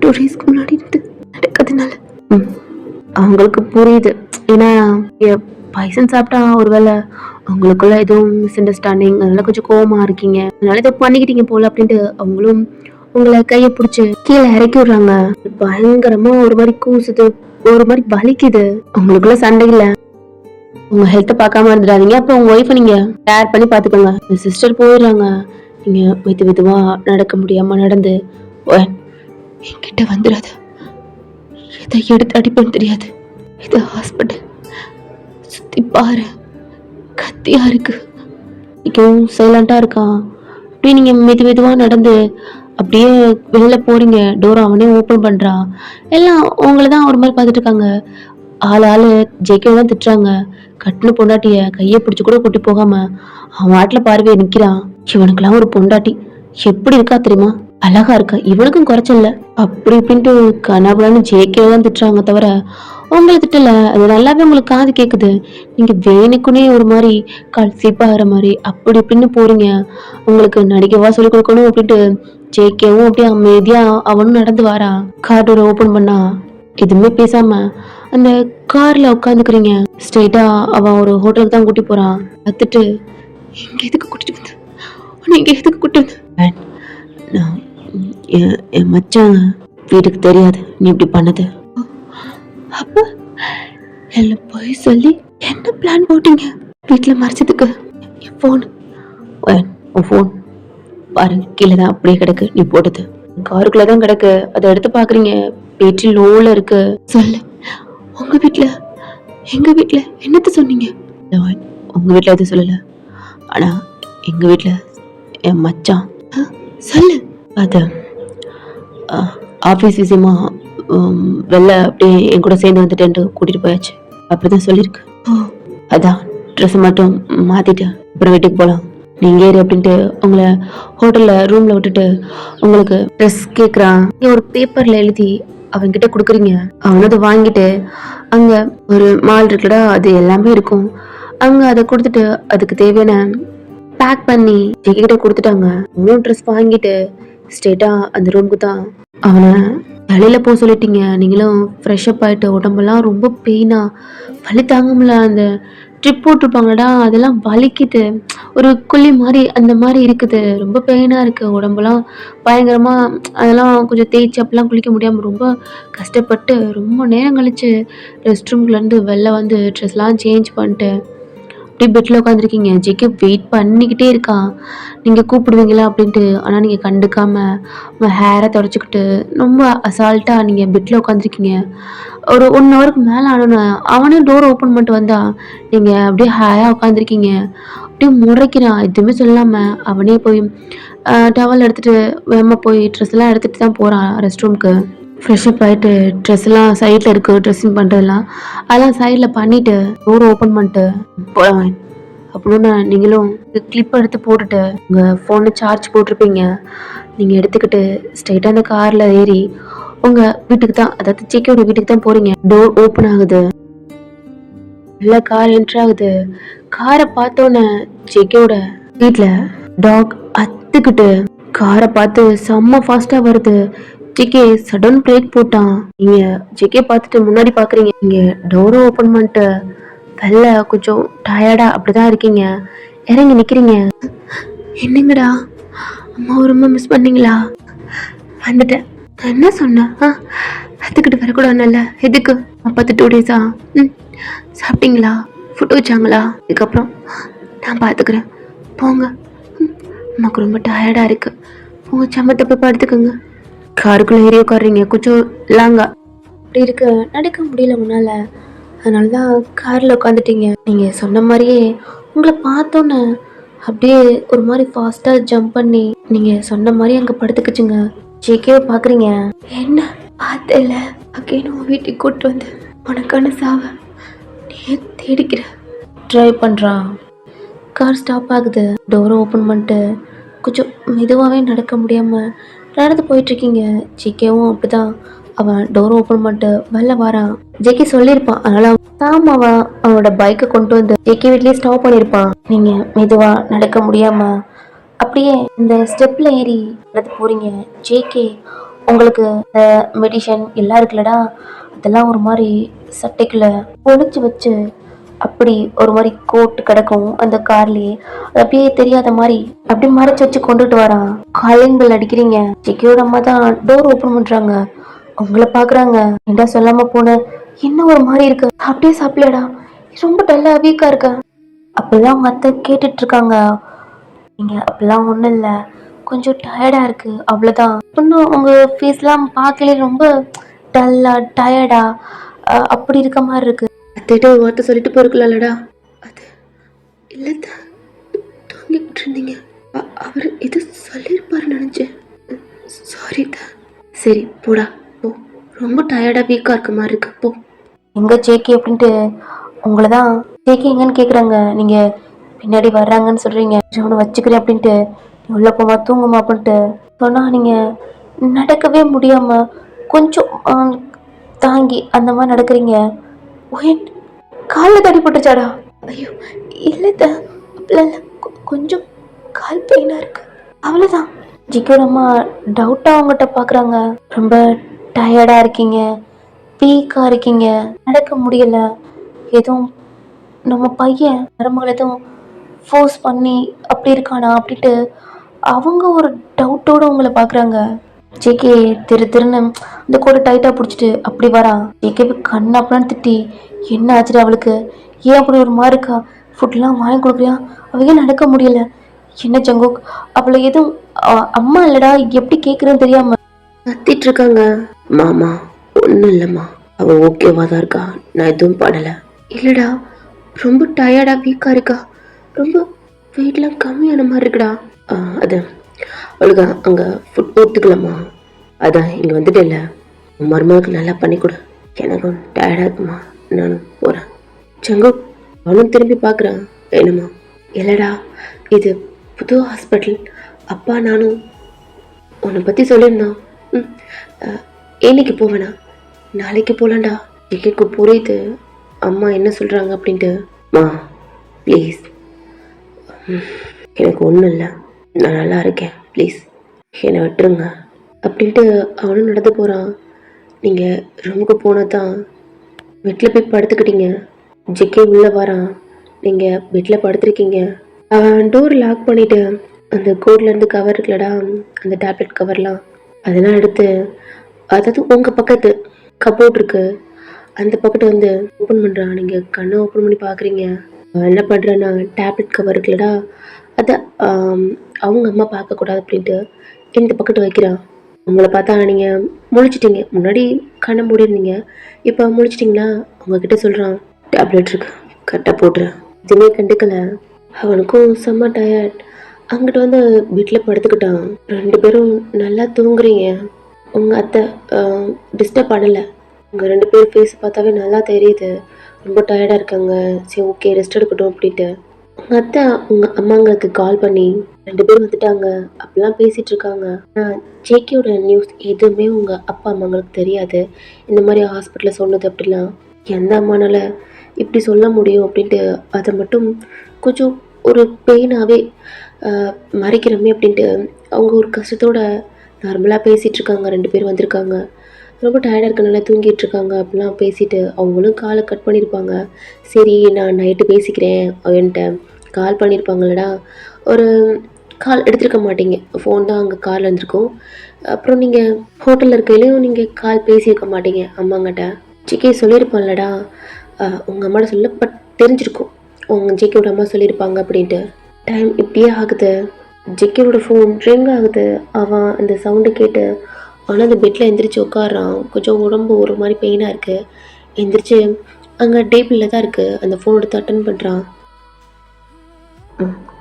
2 டேஸ்க்கு முன்னாடி இருந்து நடக்கிறதுனால. அவங்களுக்கு புரியுது. ஏன்னா பாய்சன் சாப்பிட்டா ஒருவேளை அவங்களுக்குள்ள எதுவும் மிஸ் அண்டர்ஸ்டாண்டிங், அதனால கொஞ்சம் கோவமா இருக்கீங்க, அதனால இதை பண்ணிக்கிட்டீங்க போல அப்படின்ட்டு அவங்களும் உங்களை கையை பிடிச்சி கீழே இறக்கி விடுறாங்க. பயங்கரமா ஒரு மாதிரி கூசுது, ஒரு மாதிரி வலிக்குது. உங்களுக்குள்ள சண்டை இல்ல, உங்க ஹெல்த்தை பார்க்காம இருந்துடாதீங்க. அப்புறம் உங்க ஒய்ஃபை நீங்க கேர் பண்ணி பாத்துக்கோங்க. சிஸ்டர் போயிடுறாங்க. நீங்க மெதுவா நடக்க முடியாம நடந்து என்கிட்ட வந்துடாத, எதை எடுத்து அடிப்பேன்னு தெரியாது. இது ஹாஸ்பிட்டல், சுத்தி பாரு, கத்தியா இருக்கு. சைலண்டா இருக்கான். அப்படியே நீங்க மெதுவா நடந்து அப்படியே வெளில போறீங்க. டோர் அவனே ஓப்பன் பண்றான். எல்லாம் உங்கள தான் ஒரு மாரி பார்த்துட்டு இருக்காங்க. ஆளு ஜேகே தான் திட்டுறாங்க. கட்டுன பொண்டாட்டிய கைய பிடிச்சு கூட கூட்டி போகாம அவன் வாட்டுல பார்வைய நிக்கிறான். இவனுக்கெல்லாம் ஒரு பொண்டாட்டி எப்படி இருக்கா தெரியுமா? அழகா இருக்கா. இவனுக்கும் குறைச்சல்ல. அப்படி இப்படின்ட்டு கனாபுலான்னு ஜேகே தான் திட்டுறாங்க தவிர உங்களை திட்டல. அது நல்லாவே உங்களுக்கு காது கேக்குது. நீங்க வேணுக்குனே ஒரு மாதிரி கால் சிப்பாகிற மாதிரி அப்படி இப்படின்னு போறீங்க. உங்களுக்கு நடிக்கவா சொல்லிக் கொடுக்கணும் அப்படின்ட்டு ஜேகேவும் அப்படியே அமைதியா அவனும் நடந்து வாரான். கார் டோரை ஓபன் பண்ணா எதுவுமே பேசாம அந்த கார்ல உட்காந்துக்கிறீங்க. ஸ்ட்ரெயிட்டா அவன் ஒரு ஹோட்டலுக்கு தான் கூட்டி போறான். கத்துட்டு எங்க எதுக்கு கூட்டிட்டு வந்த? நீங்க எதுக்கு கூட்டிட்டு வந்த? நான் என் மச்சான் வீட்டுக்கு தெரியாது நீ இப்படி பண்ணது. அப்ப எல்லாம் போய் சொல்லி என்ன பிளான் போட்டீங்க? வீட்டுல மறைச்சதுக்கு என் போன் பாருங்க கீழே தான் அப்படியே கிடக்கு. நீ போட்டது காருக்குள்ளதான் கிடக்கு. அதை எடுத்து பாக்குறீங்க. பேட்டரி லோல இருக்கு. சொல்லு, எங்க வீட்டுல என்னத்த சொன்னீங்க? உங்க வீட்டுல எதுவும் சொல்லல. ஆனா எங்க வீட்டுல என் மச்சான் சொல்லு. அது ஆபீஸ் விஷயமா வெளில அப்படியே என் கூட சேர்ந்து வந்துட்டேன்ட்டு கூட்டிட்டு போயாச்சு. அப்படிதான் சொல்லியிருக்கு. அதான் ட்ரெஸ் மட்டும் மாத்திட்டு அப்புறம் வீட்டுக்கு போலாம். நீங்க ஏறு அப்படின்ட்டு உங்களை ஹோட்டல்ல ரூம்ல விட்டுட்டு உங்களுக்கு ட்ரெஸ் கேக்குறான். ஒரு பேப்பர்ல எழுதி அவன்கிட்ட கொடுக்குறீங்க. அவனதை வாங்கிட்டு அங்க ஒரு மால் இருக்குடா, அது எல்லாமே இருக்கும். அவங்க அதை கொடுத்துட்டு அதுக்கு தேவையான பேக் பண்ணி ஜெகி கிட்ட கொடுத்துட்டாங்க. அவனும் ட்ரெஸ் வாங்கிட்டு ஸ்ட்ரெயிட்டா அந்த ரூமுக்கு தான். அவனை வெளியில போக சொல்லிட்டீங்க. நீங்களும் ஃப்ரெஷ் அப் ஆயிட்டு உடம்பெல்லாம் ரொம்ப பெயினா வலி தாங்க முடியல. அந்த ட்ரிப் போட்டிருப்பாங்கடா அதெல்லாம் வலிக்குது. ஒரு குழி மாதிரி அந்த மாதிரி இருக்குது. ரொம்ப பெயினா இருக்கு. உடம்பெல்லாம் பயங்கரமா அதெல்லாம் கொஞ்சம் தேய்ச்சி அப்படிலாம் குளிக்க முடியாம ரொம்ப கஷ்டப்பட்டு ரொம்ப நேரம் கழிச்சு ரெஸ்ட் ரூம்ல இருந்து வெளில வந்து ட்ரெஸ்லாம் சேஞ்ச் பண்ணிட்டு அப்படியே பெட்ல உட்காந்துருக்கீங்க. ஜெகே வெயிட் பண்ணிக்கிட்டே இருக்கான் நீங்க கூப்பிடுவீங்களா அப்படின்ட்டு. ஆனா நீங்க கண்டுக்காம உங்க ஹேரை தொடச்சிக்கிட்டு ரொம்ப அசால்ட்டா நீங்க பெட்ல உட்காந்துருக்கீங்க. ஒரு 1 ஹவருக்கு மேல ஆனோன்னு அவனே டோர் ஓப்பன் பண்ணிட்டு வந்தா நீங்க அப்படியே ஹேயா உட்காந்துருக்கீங்க. அப்படியே முறைக்கிறான். எதுவுமே சொல்லாம அவனே போய் டவல் எடுத்துட்டு வேகமா போய் ட்ரெஸ் எல்லாம் எடுத்துட்டு தான் போறான் ரெஸ்ட் ரூம்க்கு. ஃப்ரெஷ் அப் ஆகிட்டு ட்ரெஸ் எல்லாம் சைடில் இருக்குது. ட்ரெஸ்ஸிங் பண்ணுறதுலாம் அதெல்லாம் சைடில் பண்ணிவிட்டு டோர் ஓப்பன் பண்ணிட்டு போவேன் அப்படின்னு நீங்களும் கிளிப் எடுத்து போட்டுட்டு உங்கள் ஃபோனை சார்ஜ் போட்டிருப்பீங்க. நீங்கள் எடுத்துக்கிட்டு ஸ்ட்ரெயிட்டாக அந்த காரில் ஏறி உங்கள் வீட்டுக்கு தான், அதாவது ஜேகேயோட வீட்டுக்கு தான் போகிறீங்க. டோர் ஓப்பன் ஆகுது. நல்லா கார் என்ட்ரு ஆகுது. காரை பார்த்தோன்னே ஜேகேயோட வீட்டில் டாக் அத்துக்கிட்டு காரை பார்த்து செம்ம ஃபாஸ்ட்டாக வருது. ஜேகே சடன் பிரேக் போட்டான். நீங்க ஜேகே பார்த்துட்டு முன்னாடி பாக்குறீங்க. நீங்க டோரை ஓபன் பண்ணிட்டு வெளில கொஞ்சம் டயர்டா அப்படிதான் இருக்கீங்க. இறங்கி நிக்கிறீங்க. என்னங்கடா அம்மா ரொம்ப மிஸ் பண்ணீங்களா? வந்துட்டேன். நான் என்ன சொன்னேன்? அதுக்கிட்டு வரக்கூடாதுல்ல. எதுக்கு 2 டேஸா? சாப்பிட்டீங்களா? ஃபுட் வச்சாங்களா? இதுக்கப்புறம் நான் பார்த்துக்கிறேன். போங்க. அம்மாக்கு ரொம்ப டயர்டா இருக்கு. போங்க சமத்தை போய் படுத்துக்கோங்க. காருக்குள்ள ஏறி உட்காடுறீங்க. கொஞ்சம் லாங்கா அப்படி இருக்கு. நடக்க முடியல முன்னால. அதனாலதான் கார்ல உட்காந்துட்டீங்க. நீங்க சொன்ன மாதிரியே உங்களை பார்த்தோன்னு அப்படியே ஒரு மாதிரி ஃபாஸ்டா ஜம்ப் பண்ணி நீங்க சொன்ன மாதிரி அங்க படுத்துக்குச்சுங்க. ஜேகேவை பாக்குறீங்க. என்ன பார்த்தல அகைனும் வீட்டுக்கு கூட்டு வந்து உனக்கான சாவ நீ தேடிக்கிற. ட்ரைவ் பண்றான். கார் ஸ்டாப் ஆகுது. டோரை ஓப்பன் பண்ணிட்டு கொஞ்சம் மெதுவாகவே நடக்க முடியாமல் நடந்து போயிட்டுருக்கீங்க. ஜேகேவும் அப்படிதான். அவன் டோர் ஓப்பன் பண்ணிட்டு வெளில வரான். ஜேகே சொல்லியிருப்பான். அதனால அவன் அவனோட பைக்கை கொண்டு வந்து ஜேகே வீட்லேயே ஸ்டாப் பண்ணியிருப்பான். நீங்கள் மெதுவாக நடக்க முடியாமல் அப்படியே இந்த ஸ்டெப்பில் ஏறி நடந்து போகிறீங்க. ஜேகே உங்களுக்கு மெடிஷன் எல்லாம் இருக்குல்லடா, அதெல்லாம் ஒரு மாதிரி சட்டைக்குள்ள ஒழிச்சு வச்சு அப்படி ஒரு மாதிரி கோட்டு கிடக்கும் அந்த கார்லயே. அது அப்படியே தெரியாத மாதிரி அப்படி மறைச்சு வச்சு கொண்டுட்டு வரான். காலிங் பெல் அடிக்கிறீங்க. ஜேகேயோட அம்மா தான் டோர் ஓப்பன் பண்றாங்க. உங்களை பாக்குறாங்க. என்ன சொல்லாம போன என்ன ஒரு மாதிரி இருக்கு. அப்படியே சாப்பிடலடா, ரொம்ப டல்லா வீக்கா இருக்க. அப்பெல்லாம் அவங்க அத்தை கேட்டுட்டு இருக்காங்க. நீங்க அப்பெல்லாம் ஒண்ணும் இல்ல, கொஞ்சம் டயர்டா இருக்கு அவ்வளவுதான். இன்னும் உங்க ஃபேஸ்லாம் பார்க்கல ரொம்ப டல்லா டயர்டா அப்படி இருக்க மாதிரி இருக்கு. அத்தைகிட்ட ஒரு வார்த்தை சொல்லிட்டு போயிருக்கலாம்லடா. அது இல்ல தூங்கிட்டு இருந்தீங்க. அவர் எது சொல்லியிருப்பாருன்னு நினச்சேன். சாரி தான். சரி போடா போ, ரொம்ப டயர்டாக வீக்காக இருக்க மாதிரி இருக்கு போ. எங்கே ஜேகே அப்படின்ட்டு உங்களை தான் ஜேகே எங்கன்னு கேட்குறாங்க. நீங்கள் பின்னாடி வர்றாங்கன்னு சொல்கிறீங்க. அவனை வச்சுக்கிறேன் அப்படின்ட்டு உள்ள போமா தூங்குமா அப்படின்ட்டு சொன்னால் நீங்கள் நடக்கவே முடியாமல் கொஞ்சம் தாங்கி அந்த மாதிரி நடக்கிறீங்க. ஒயின் காலில் தடி போட்டுச்சாடா? ஐயோ இல்லை தான், அப்படிலாம் இல்லை, கொஞ்சம் கால் பெயினாக இருக்கு அவ்வளோதான். ஜிக்கோட அம்மா டவுட்டாக அவங்ககிட்ட பார்க்குறாங்க. ரொம்ப டயர்டாக இருக்கீங்க, வீக்காக இருக்கீங்க, நடக்க முடியல, எதுவும் நம்ம பையன் மருமகள் எதுவும் ஃபோர்ஸ் பண்ணி அப்படி இருக்கானா அப்படின்ட்டு அவங்க ஒரு டவுட்டோடு உங்களை பார்க்குறாங்க. ஜேகே திருன்னு இந்த கூட டைட்டாக பிடிச்சிட்டு அப்படி வரான். ஜேகே கண்ணு அப்படின்னு திட்டி என்ன ஆச்சுட்டு அவளுக்கு, ஏன் அப்படி ஒரு மாதிரி இருக்கா, ஃபுட்லாம் வாங்கி கொடுக்குறியா, அவங்க நடக்க முடியல, என்ன ஜங்குக் அவளை எதுவும் அம்மா இல்லடா எப்படி கேட்குறேன்னு தெரியாம கத்திட்டு இருக்காங்க. மாமா ஒன்றும் இல்லைம்மா, அவள் ஓகேவா தான் இருக்கா, நான் எதுவும் பண்ணலை. இல்லைடா ரொம்ப டயர்டாக வீக்காக இருக்கா, ரொம்ப வெயிட்லாம் கம்மியான மாதிரி இருக்குடா. அது அவளுக்கு அங்கே ஃபுட் ஒத்துக்கலாமா, அதான் இங்கே வந்துட்டு இல்லை, மருமகளுக்கு நல்லா பண்ணி கொடு, எனக்கும் டயர்டாக இருக்குமா, நானும் போகிறேன். சங்கோ அவனும் திரும்பி பார்க்குறான். என்னம்மா? இல்லைடா இது புது ஹாஸ்பிட்டல், அப்பா நானும் உன்னை பற்றி சொல்லியிருந்தோம். இன்னைக்கு போவேண்ணா, நாளைக்கு போகலாண்டா. எனக்கு புரியுது அம்மா என்ன சொல்கிறாங்க அப்படின்ட்டு. மா ப்ளீஸ், எனக்கு ஒன்றும் இல்லை, நான் நல்லா இருக்கேன், ப்ளீஸ் என்னை விட்டுருங்க அப்படின்ட்டு அவனும் நடந்து போகிறான். நீங்கள் ரூமுக்கு போனால் தான் பெட்டில் போய் படுத்துக்கிட்டீங்க. ஜெக்கே உள்ளே வரான், நீங்கள் பெட்டில் படுத்துருக்கீங்க. அவன் டோர் லாக் பண்ணிவிட்டு அந்த கோட்லேருந்து கவர் இருக்குல்லடா, அந்த டேப்லெட் கவர்லாம் அதெல்லாம் எடுத்து, அதாவது உங்கள் பக்கத்து கப்போர்ட் இருக்கு அந்த பக்கத்தை வந்து ஓப்பன் பண்ணுறான். நீங்கள் கண்ணை ஓப்பன் பண்ணி பார்க்குறீங்க. என்ன பண்ணுறேன்னா டேப்லெட் கவர் இருக்குல்லடா, அதை அவங்க அம்மா பார்க்கக்கூடாது அப்படின்ட்டு இந்த பக்கத்து வைக்கிறான். உங்களை பார்த்தா நீங்கள் முழிச்சிட்டிங்க, முன்னாடி கண்ணை மூடிருந்தீங்க, இப்போ முழிச்சிட்டிங்களா, உங்ககிட்ட சொல்கிறான் டேப்லெட் இருக்கு கரெக்டாக போட்டுறேன். எதுவுமே கண்டுக்கலை. அவனுக்கும் செம்ம டயர்ட். அங்கிட்ட வந்து வீட்டில் படுத்துக்கிட்டான். 2 பேரும் நல்லா தூங்குறீங்க. உங்கள் அத்தை டிஸ்டர்ப் பண்ணலை. உங்கள் 2 பேர் ஃபேஸ் பார்த்தாவே நல்லா தெரியுது ரொம்ப டயர்டாக இருக்காங்க. சரி ஓகே ரெஸ்ட் எடுக்கட்டும் அப்படின்ட்டு உங்கள் அத்தை உங்கள் அம்மாங்களுக்கு கால் பண்ணி 2 பேரும் வந்துட்டாங்க அப்படிலாம் பேசிகிட்டு இருக்காங்க. ஜேகேயோட நியூஸ் எதுவுமே உங்கள் அப்பா அம்மாங்களுக்கு தெரியாது. இந்த மாதிரி ஹாஸ்பிட்டலில் சொன்னது அப்படிலாம் எந்த அம்மானால இப்படி சொல்ல முடியும் அப்படின்ட்டு அதை மட்டும் கொஞ்சம் ஒரு பெயினாகவே மறைக்கிறமே அப்படின்ட்டு அவங்க ஒரு கஷ்டத்தோட நார்மலாக பேசிகிட்டு இருக்காங்க. 2 பேர் வந்திருக்காங்க, ரொம்ப டயர்டாக இருக்கனால தூங்கிட்டு இருக்காங்க அப்படிலாம் பேசிட்டு அவங்களும் காலை கட் பண்ணியிருப்பாங்க. சரி நான் நைட்டு பேசிக்கிறேன் அவன்கிட்ட, கால் பண்ணியிருப்பாங்களடா, ஒரு கால் எடுத்துருக்க மாட்டீங்க, ஃபோன் தான் அங்கே காலில் இருந்திருக்கும். அப்புறம் நீங்கள் ஹோட்டலில் இருக்கையிலையும் நீங்கள் கால் பேசியிருக்க மாட்டீங்க அம்மாங்கிட்ட. ஜிகே சொல்லியிருப்பான்லடா, உங்கள் அம்மாட்ட சொல்ல பட் தெரிஞ்சிருக்கும் உங்கள் ஜிகேவோட அம்மா சொல்லியிருப்பாங்க அப்படின்ட்டு. டைம் இப்படியே ஆகுது, ஜிகேவோட ஃபோன் ரிங் ஆகுது. அவன் அந்த சவுண்டு கேட்டு ஆனால் அந்த பெட்டில் எந்திரிச்சு உட்காடுறான். கொஞ்சம் உடம்பு ஒரு மாதிரி பெயினாக இருக்குது. எந்திரிச்சு அங்கே டேபிளில் தான் இருக்குது, அந்த ஃபோன் எடுத்து அட்டன் பண்ணுறான்.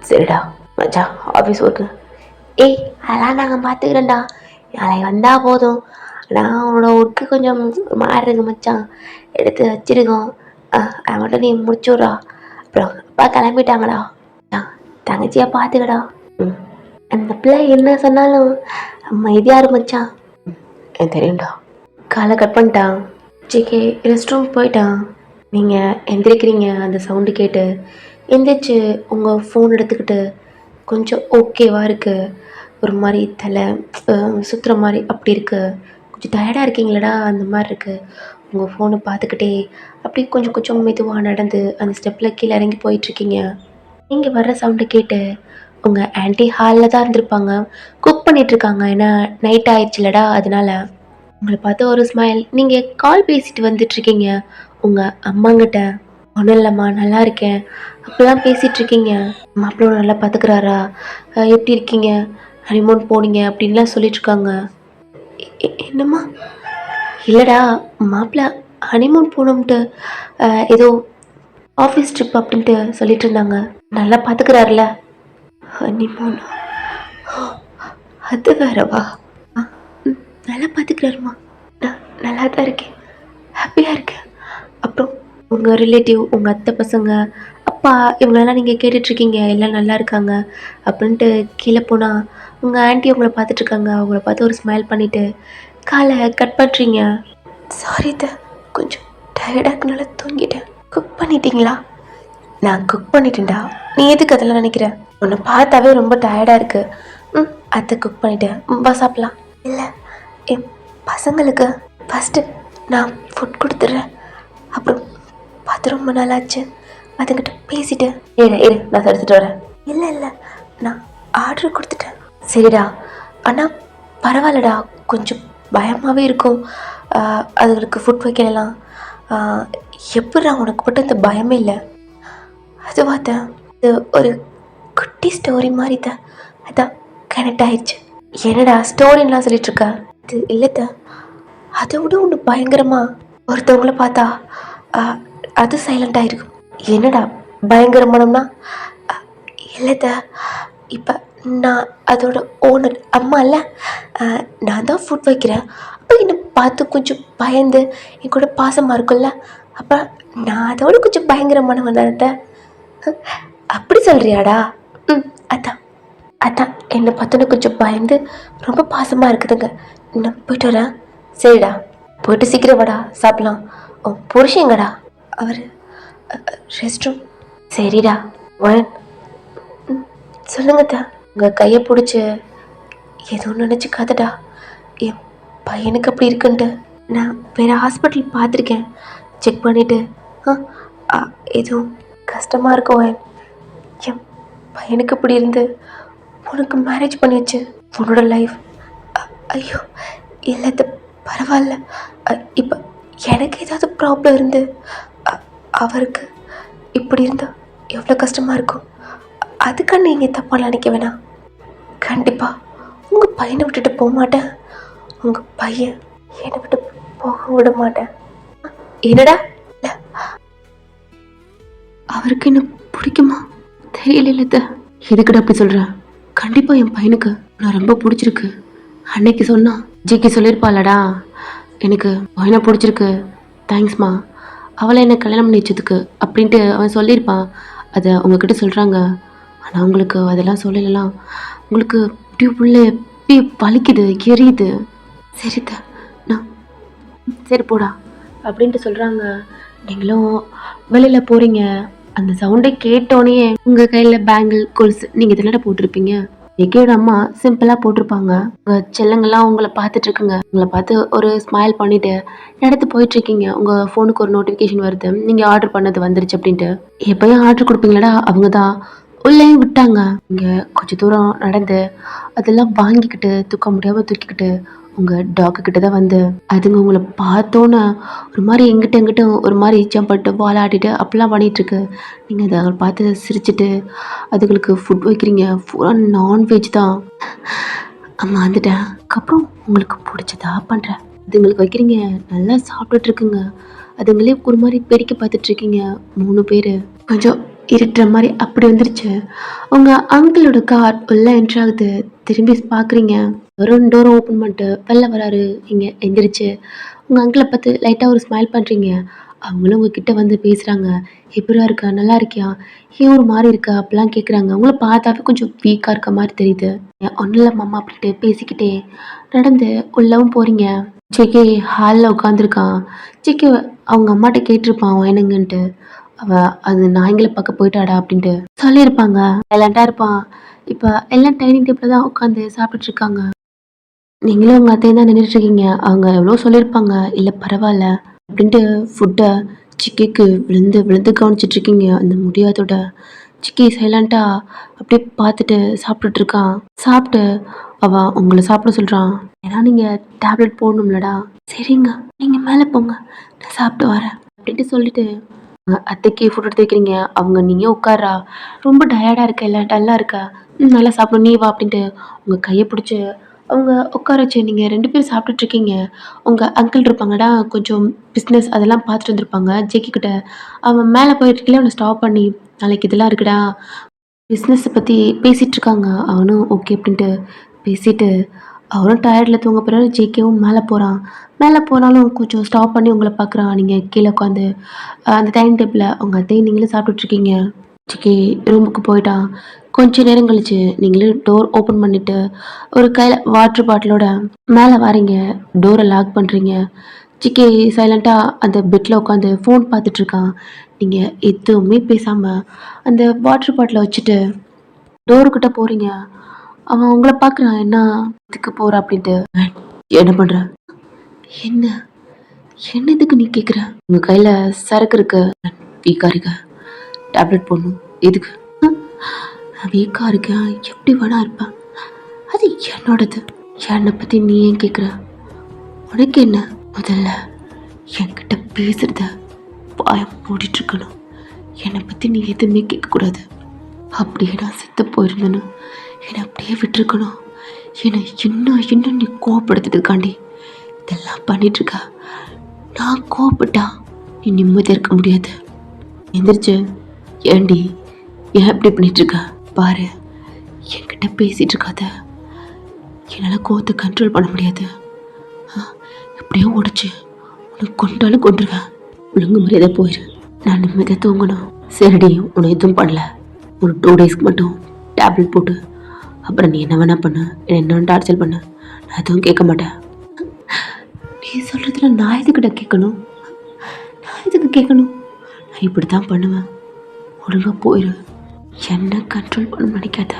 சரிடா மச்சா ஆஃபீஸ் ஒர்க்கு. ஏய் அதெல்லாம் நாங்கள் பார்த்துக்கிறேன்டா, நாளைக்கு வந்தால் போதும். நான் அவனோட ஒர்க்கு கொஞ்சம் மாறுங்க மச்சான், எடுத்து வச்சிருக்கோம். அதை மட்டும் நீ முடிச்சுட்றா. அப்புறம் அப்பா கிளம்பிட்டாங்கடா, தங்கச்சியாக பார்த்துக்கடா. அந்த பிள்ளை என்ன சொன்னாலும் அமைதியாக இரு மச்சான். தெரியும்டா. காலை கட் பண்ணிட்டான். ஜிகே ரெஸ்ட் ரூம் போயிட்டான். நீங்கள் எந்திரிக்கிறீங்க அந்த சவுண்டு கேட்டு. எந்திரிச்சு உங்கள் ஃபோன் எடுத்துக்கிட்டு கொஞ்சம் ஓகேவாக இருக்குது, ஒரு மாதிரி தலை சுற்றுற மாதிரி அப்படி இருக்குது, கொஞ்சம் டயர்டாக இருக்கீங்களடா அந்த மாதிரி இருக்குது. உங்கள் ஃபோனை பார்த்துக்கிட்டே அப்படி கொஞ்சம் கொஞ்சம் மெதுவாக நடந்து அந்த ஸ்டெப்பில் கீழே இறங்கி போயிட்டுருக்கீங்க. நீங்கள் வர்ற சவுண்டை கேட்டு உங்கள் ஆன்ட்டி ஹாலில் தான் இருந்திருப்பாங்க, குக் பண்ணிகிட்ருக்காங்க. ஏன்னா நைட் ஆயிடுச்சுலடா அதனால. உங்களை பார்த்து ஒரு ஸ்மைல். நீங்கள் கால் பேசிட்டு வந்துட்டுருக்கீங்க உங்கள் அம்மாங்கிட்ட. ஒன்றும் இல்லைம்மா நல்லா இருக்கேன் அப்போலாம் பேசிகிட்ருக்கீங்க. மாப்பிள்ளை நல்லா பார்த்துக்கிறாரா, எப்படி இருக்கீங்க, ஹனிமூன் போனீங்க அப்படின்லாம் சொல்லிகிட்ருக்காங்க. என்னம்மா? இல்லைடா மாப்பிள்ளை ஹனிமூன் போனோம்ட்டு ஏதோ ஆஃபீஸ் ட்ரிப் அப்படின்ட்டு சொல்லிட்டு இருந்தாங்க. நல்லா பார்த்துக்கிறாருல. ஹனிமூன் அது வேறவா? ஆ, நல்லா பார்த்துக்கிறாருமா. நான் நல்லா தான் இருக்கேன், ஹாப்பியாக இருக்கேன். அப்புறம் உங்கள் ரிலேட்டிவ், உங்கள் அத்தை பசங்க, அப்பா இவங்களெல்லாம் நீங்கள் கேட்டுட்ருக்கீங்க எல்லாம் நல்லா இருக்காங்க அப்படின்ட்டு கீழே போனால் உங்கள் ஆன்ட்டி உங்களை பார்த்துட்ருக்காங்க. அவங்கள பார்த்து ஒரு ஸ்மைல் பண்ணிவிட்டு காலை கட் பண்ணுறீங்க. சாரி கொஞ்சம் டயர்டாக இருக்கனால தூங்கிட்டேன். குக் பண்ணிட்டீங்களா? நான் குக் பண்ணிட்டேன்டா. நீ எதுக்கு அதெல்லாம் நினைக்கிற? உன்னை பார்த்தாவே ரொம்ப டயர்டாக இருக்கு. அதை குக் பண்ணிட்டேன். வா சாப்பிட்லாம். இல்லை, என் பசங்களுக்கு ஃபஸ்ட்டு நான் ஃபுட் கொடுத்துட்றேன். அப்புறம் பார்த்து ரொம்ப நாளாச்சு, அதுங்கிட்ட பேசிட்டு இரு நான் எடுத்துகிட்டு வரேன். இல்லை இல்லை, நான் ஆர்டர் கொடுத்துட்டேன். சரிடா, ஆனால் பரவாயில்லடா, கொஞ்சம் பயமாகவே இருக்கும். அதுங்களுக்கு ஃபுட் வைக்கலாம். எப்படா உனக்கு மட்டும் இந்த பயமே இல்லை? அதுவாத்த இது ஒரு குட்டி ஸ்டோரி மாதிரி தான், அதான் கனெக்ட் ஆயிடுச்சு. என்னடா ஸ்டோரின்லாம் சொல்லிட்டுருக்க? அது இல்லைத்த, அதை விட ஒன்று பயங்கரமாக ஒருத்தவங்கள பார்த்தா அது சைலண்டாக இருக்கும். என்னடா பயங்கரமானம்னா? இல்லைத்த, இப்போ நான் அதோட ஓனர் அம்மா இல்லை, நான் தான் ஃபுட் வைக்கிறேன். அப்போ என்னை பார்த்து கொஞ்சம் பயந்து என் கூட பாசமாக இருக்கும்ல, அப்போ நான் அதோட கொஞ்சம் பயங்கரமானவன் தானே. அப்படி சொல்கிறியாடா? அதான் அதான் என்னை பார்த்தோன்னு கொஞ்சம் பயந்து ரொம்ப பாசமாக இருக்குதுங்க. நான் போயிட்டு வரேன். சரிடா, போயிட்டு சீக்கிரம் வாடா, சாப்பிட்லாம். ஓ புருஷங்கடா? அவர் ரெஸ்ட் ரூம். சரிடா ஒன். சொல்லுங்கத்தா. உங்கள் கையை பிடிச்சி எதுவும் நினச்சிக்காதடா. என் பையனுக்கு அப்படி இருக்குன்ட்டு நான் வேறு ஹாஸ்பிட்டல் பார்த்துருக்கேன், செக் பண்ணிவிட்டு. எதுவும் கஷ்டமாக இருக்கும். என் பையனுக்கு இப்படி இருந்து உனக்கு மேரேஜ் பண்ணி வச்சு உன்னோட லைஃப். ஐயோ இல்லைத்த, பரவாயில்ல. இப்போ எனக்கு ஏதாவது ப்ராப்ளம் இருந்து அவருக்கு இப்படி இருந்தால் எவ்வளோ கஷ்டமாக இருக்கும். அதுக்காக நீங்கள் தப்பாக நினைக்க வேணாம். கண்டிப்பாக உங்கள் பையனை விட்டுட்டு போக மாட்டேன். உங்கள் பையன் என்னை விட்டு போக விட மாட்டேன். என்னடா? இல்லை, அவருக்கு என்ன பிடிக்குமா தெரியல. இல்லத்த, எதுக்கிட்ட அப்படி சொல்கிறேன்? கண்டிப்பாக என் பையனுக்கு நான் ரொம்ப பிடிச்சிருக்கு. அன்னைக்கு சொன்னா ஜிக்கி சொல்லியிருப்பாளடா, எனக்கு பையனை பிடிச்சிருக்கு, தேங்க்ஸ்மா, அவளை என்னை கல்யாணம் பண்ணி வச்சதுக்கு அப்படின்ட்டு அவன் சொல்லியிருப்பான். அதை உங்ககிட்ட சொல்கிறாங்க. ஆனால் உங்களுக்கு அதெல்லாம் சொல்லலாம். உங்களுக்கு இப்படி உள்ள எப்படி வலிக்குது, எரியுது. சரித்த, நான் சரி போடா அப்படின்ட்டு சொல்கிறாங்க. நீங்களும் வெளியில் போகிறீங்க. அந்த சவுண்டை கேட்டோன்னே உங்கள் கையில் பேங்கிள் கொலுசு நீங்கள் இதெல்லாம் போட்டிருப்பீங்க. எக்கையோட அம்மா சிம்பிளாக போட்டிருப்பாங்க. உங்கள் செல்லங்கள்லாம் உங்களை பார்த்துட்டு இருக்குங்க. உங்களை பார்த்து ஒரு ஸ்மைல் பண்ணிவிட்டு நடந்து போயிட்டுருக்கீங்க. உங்கள் ஃபோனுக்கு ஒரு நோட்டிஃபிகேஷன் வருது, நீங்கள் ஆர்டர் பண்ணது வந்துருச்சு அப்படின்ட்டு. எப்போயும் ஆர்டர் கொடுப்பீங்களாடா, அவங்க தான் உள்ளேயும் விட்டாங்க. இங்கே கொஞ்சம் தூரம் நடந்து அதெல்லாம் வாங்கிக்கிட்டு தூக்க முடியாமல் தூக்கிக்கிட்டு உங்கள் டாக்கு கிட்ட தான் வந்து அதுங்க உங்களை பார்த்தோன்னே ஒரு மாதிரி எங்கிட்டும் ஒரு மாதிரி ஜம்ப் பண்ணிட்டு வாலாட்டிட்டு அப்படிலாம் பண்ணிகிட்ருக்கு. நீங்கள் அதை பார்த்து சிரிச்சிட்டு அதுங்களுக்கு ஃபுட் வைக்கிறீங்க. ஃபுல்லாக நான்வெஜ் தான். அம்மா வந்துட்டேன். அதுக்கப்புறம் உங்களுக்கு பிடிச்சதா பண்ணுறேன். அதுங்களுக்கு வைக்கிறீங்க, நல்லா சாப்பிட்டுட்ருக்குங்க. அதுங்களே ஒரு மாதிரி பெருக்கி பார்த்துட்ருக்கீங்க. 3 பேர் கொஞ்சம் இருட்டுற மாதிரி அப்படி வந்துருச்சு. உங்கள் அங்கிளோட கார் உள்ள என்ட்ரு ஆகுது. திரும்பி பார்க்குறீங்க. டோரை ஓப்பன் பண்ணிட்டு வெளில வராரு. இங்கே எந்திரிச்சு உங்கள் அங்கிளை பார்த்து லைட்டாக ஒரு ஸ்மைல் பண்ணுறீங்க. அவங்களும் உங்ககிட்ட வந்து பேசுகிறாங்க. எப்படியா இருக்கா, நல்லா இருக்கியா, ஏன் ஒரு மாதிரி இருக்கா அப்படிலாம் கேட்குறாங்க. உங்களை பார்த்தாவே கொஞ்சம் வீக்காக இருக்க மாதிரி தெரியுது. ஒன்றும் இல்லை மாமா அப்படின்ட்டு பேசிக்கிட்டே நடந்து உள்ளவும் போகிறீங்க. ஜெகே ஹாலில் உட்காந்துருக்கான். ஜெகே அவங்க அம்மாட்ட கேட்டிருப்பான் என்னங்கன்ட்டு. அது நாய்களை பார்க்க போயிட்டாடா அப்படின்ட்டு சொல்லியிருப்பாங்க. சைலண்டாக இருப்பான். இப்போ எல்லாம் டைனிங் டேபிளில் தான் உட்காந்து சாப்பிட்டுட்ருக்காங்க. நீங்களும் உங்கள் அத்தையும் தான் நின்றுட்டுருக்கீங்க. அவங்க எவ்வளோ சொல்லியிருப்பாங்க, இல்லை பரவாயில்ல அப்படின்ட்டு ஃபுட்டை சிக்கிக்கு விழுந்து விழுந்து கவனிச்சிட்ருக்கீங்க. அந்த முடியாதோட சிக்கி சைலண்ட்டாக அப்படியே பார்த்துட்டு சாப்பிட்டுட்ருக்கான். சாப்பிட்டு அவன் உங்களை சாப்பிட சொல்கிறான். ஏன்னா நீங்கள் டேப்லெட் போடணும்லடா. சரிங்க, நீங்கள் மேலே போங்க, நான் சாப்பிட்டு வரேன் அப்படின்ட்டு சொல்லிட்டு அத்தைக்கு ஃபுட் எடுத்து வைக்கிறீங்க. அவங்க நீங்கள் உட்காரா, ரொம்ப டயர்டாக இருக்க, இல்லை டல்லாக இருக்கா, நல்லா சாப்பிடும், நீ வா அப்படின்ட்டு உங்கள் கையை பிடிச்சி அவங்க உட்கார வச்சு நீங்கள் 2 பேரும் சாப்பிட்டுட்ருக்கீங்க. உங்கள் அங்கிள் இருப்பாங்கடா, கொஞ்சம் பிஸ்னஸ் அதெல்லாம் பார்த்துட்டு வந்திருப்பாங்க ஜேக்கிக்கிட்ட. அவன் மேலே போயிருக்கல, அவனை ஸ்டாப் பண்ணி நாளைக்கு இதெல்லாம் இருக்குடா பிஸ்னஸை பற்றி பேசிகிட்ருக்காங்க. அவனும் ஓகே அப்படின்ட்டு பேசிட்டு அவரும் டயர்டில் தூங்க போகிறாரு. ஜேகேவும் மேலே போகிறான். மேலே போனாலும் கொஞ்சம் ஸ்டாப் பண்ணி உங்களை பார்க்குறான். நீங்கள் கீழே உட்காந்து அந்த டைனிங் டேபிளில் உங்கள் அத்தையும் நீங்களும் சாப்பிட்டுட்ருக்கீங்க. ஜேகே ரூமுக்கு போயிட்டான். கொஞ்ச நேரம் கழிச்சு நீங்களே டோர் ஓப்பன் பண்ணிவிட்டு ஒரு கையில் வாட்டர் பாட்டிலோட மேலே வரீங்க. டோரை லாக் பண்ணுறீங்க. ஜிகே சைலண்ட்டாக அந்த பெட்டில் உட்காந்து ஃபோன் பார்த்துட்ருக்கான். நீங்கள் எதுவுமே பேசாமல் அந்த வாட்டர் பாட்டிலை வச்சுட்டு டோருக்கிட்ட போகிறீங்க. அவன் உங்களை பார்க்குறான். என்ன இதுக்கு போகிற அப்படின்ட்டு. என்ன பண்ணுற? என்ன என்ன இதுக்கு நீ கேட்குற? உங்கள் கையில் சரக்கு இருக்கு. வீக்காக இருக்க. டேப்லெட் போடணும். எதுக்கு? நான் வீக்காக இருக்கேன். எப்படி வேணா இருப்பேன். அது என்னோடது. என்னை பற்றி நீ ஏன் கேட்குற? உனக்கு என்ன? முதல்ல என்கிட்ட பேசுறத பாயம் மூடிட்டுருக்கணும். என்னை பற்றி நீ எதுவுமே கேட்கக்கூடாது. அப்படியே நான் செத்து போயிருந்தேன்னு என்னை அப்படியே விட்டுருக்கணும். என்னை இன்னும் நீ கோவப்படுத்துறதுக்காண்டி இதெல்லாம் பண்ணிட்டுருக்கா. நான் கோவப்பட்டா நீ நிம்மதியாக இருக்க முடியாது. எந்திரிச்சு ஏண்டி ஏன் எப்படி பண்ணிட்டுருக்கா பாரு. என்கிட்ட பேசிகிட்டு இருக்காத. என்னால் கோவத்தை கண்ட்ரோல் பண்ண முடியாது. எப்படியோ ஓடிச்சு உனக்கு கொண்டாலும் கொண்டுருவேன். ஒழுங்கு மரியாதை போயிரு. நான் நிம்மதியாக தூங்கணும். சரிடி, உன்னை எதுவும் பண்ணல. ஒரு 2 டேஸ்க்கு மட்டும் டேப்லெட் போட்டு அப்புறம் நீ என்ன வேணா பண்ண, என்ன டார்ச்சர் பண்ண, நான் எதுவும் கேட்க மாட்டேன். நீ சொல்கிறதுல நான் எதுக்கிட்ட கேட்கணும்? நான் எதுக்கு கேட்கணும்? நான் இப்படி தான் பண்ணுவேன். ஒழுங்காக போயிரு. என்னை கண்ட்ரோல் பண்ண நினைக்காத.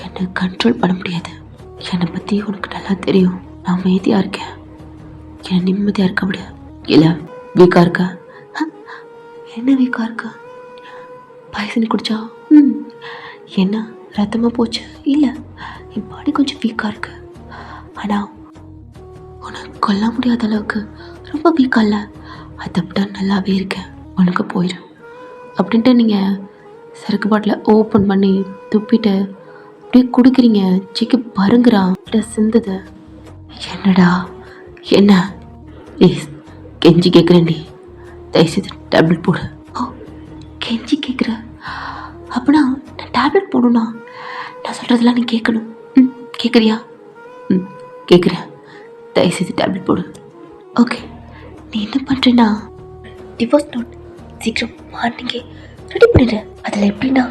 என்னை கண்ட்ரோல் பண்ண முடியாது. என்னை பற்றி உனக்கு நல்லா தெரியும். நான் அமைதியாக இருக்கேன். என்னை நிம்மதியாக இருக்க விட. இல்லை வீக்காக இருக்கா? என்ன வீக்காக இருக்கா? பாய்சன் குடிச்சா? என்ன ரத்தமாக போச்சு? இல்லை, என் பாடி கொஞ்சம் வீக்காக இருக்கு. ஆனால் உனக்கு கொல்ல முடியாத அளவுக்கு ரொம்ப வீக்காக இல்லை. அதை விட நல்லாவே இருக்கேன். உனக்கு போயிடும் அப்படின்ட்டு நீங்கள் சரக்கு பாட்டில் ஓப்பன் பண்ணி துப்பிட்டு அப்படியே குடிக்கிறீங்க. சிக்கி பருங்குறான். சிந்துது. என்னடா என்ன? ப்ளீஸ் கெஞ்சி கேட்குறேன். நீ தயவுசெய்து டேப்லெட் போடு. ஓ, கெஞ்சி கேட்குற? அப்படின்னா நான் டேப்லெட் போடணும்னா நான் சொல்கிறதெல்லாம் நீ கேட்கணும். கேட்குறியா? கேட்குறேன். தயவுசெய்து டேப்லெட் போடு. ஓகே, நீ என்ன பண்ணுறேன்னா டிவோர்ஸ் நோட் சீக்கிரம் மார்னிங்கே ரெடி பண்ணிடு. அதில் எப்படின்னா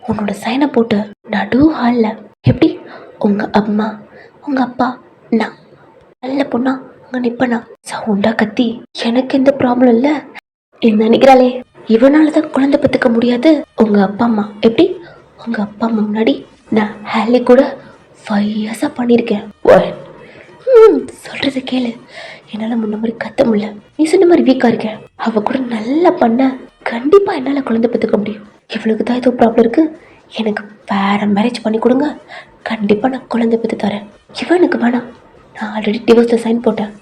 உன்னோட சைனை போட்டு நடு ஹாலில் எப்படி உங்கள் அம்மா உங்கள் அப்பா நான் நல்ல பொண்ணா அங்கே நிற்பனா சவுண்டாக கத்தி எனக்கு எந்த ப்ராப்ளம் இல்லை என்ன நினைக்கிறாளே இவனால தான் குழந்தை பெற்றுக்க முடியாது. உங்கள் அப்பா அம்மா எப்படி உங்கள் அப்பா அம்மா முன்னாடி நான் ஹேலே கூட 5 இயர்ஸாக பண்ணியிருக்கேன். சொல்கிறத கேளு. என்னால் முன்ன மாதிரி கத்த முடியல. நீ சொன்ன மாதிரி வீக்காக இருக்கேன். அவள் கூட நல்லா பண்ண கண்டிப்பாக என்னால் குழந்தை பெற்றுக்க முடியும். இவளுக்கு தான் ஏதோ ப்ராப்ளம் இருக்குது. எனக்கு வேறு மேரேஜ் பண்ணி கொடுங்க. கண்டிப்பாக நான் குழந்தை பெற்று தரேன். இவனுக்கு வேணாம். நான் ஆல்ரெடி டிவோர்ஸில் சைன் போட்டேன்.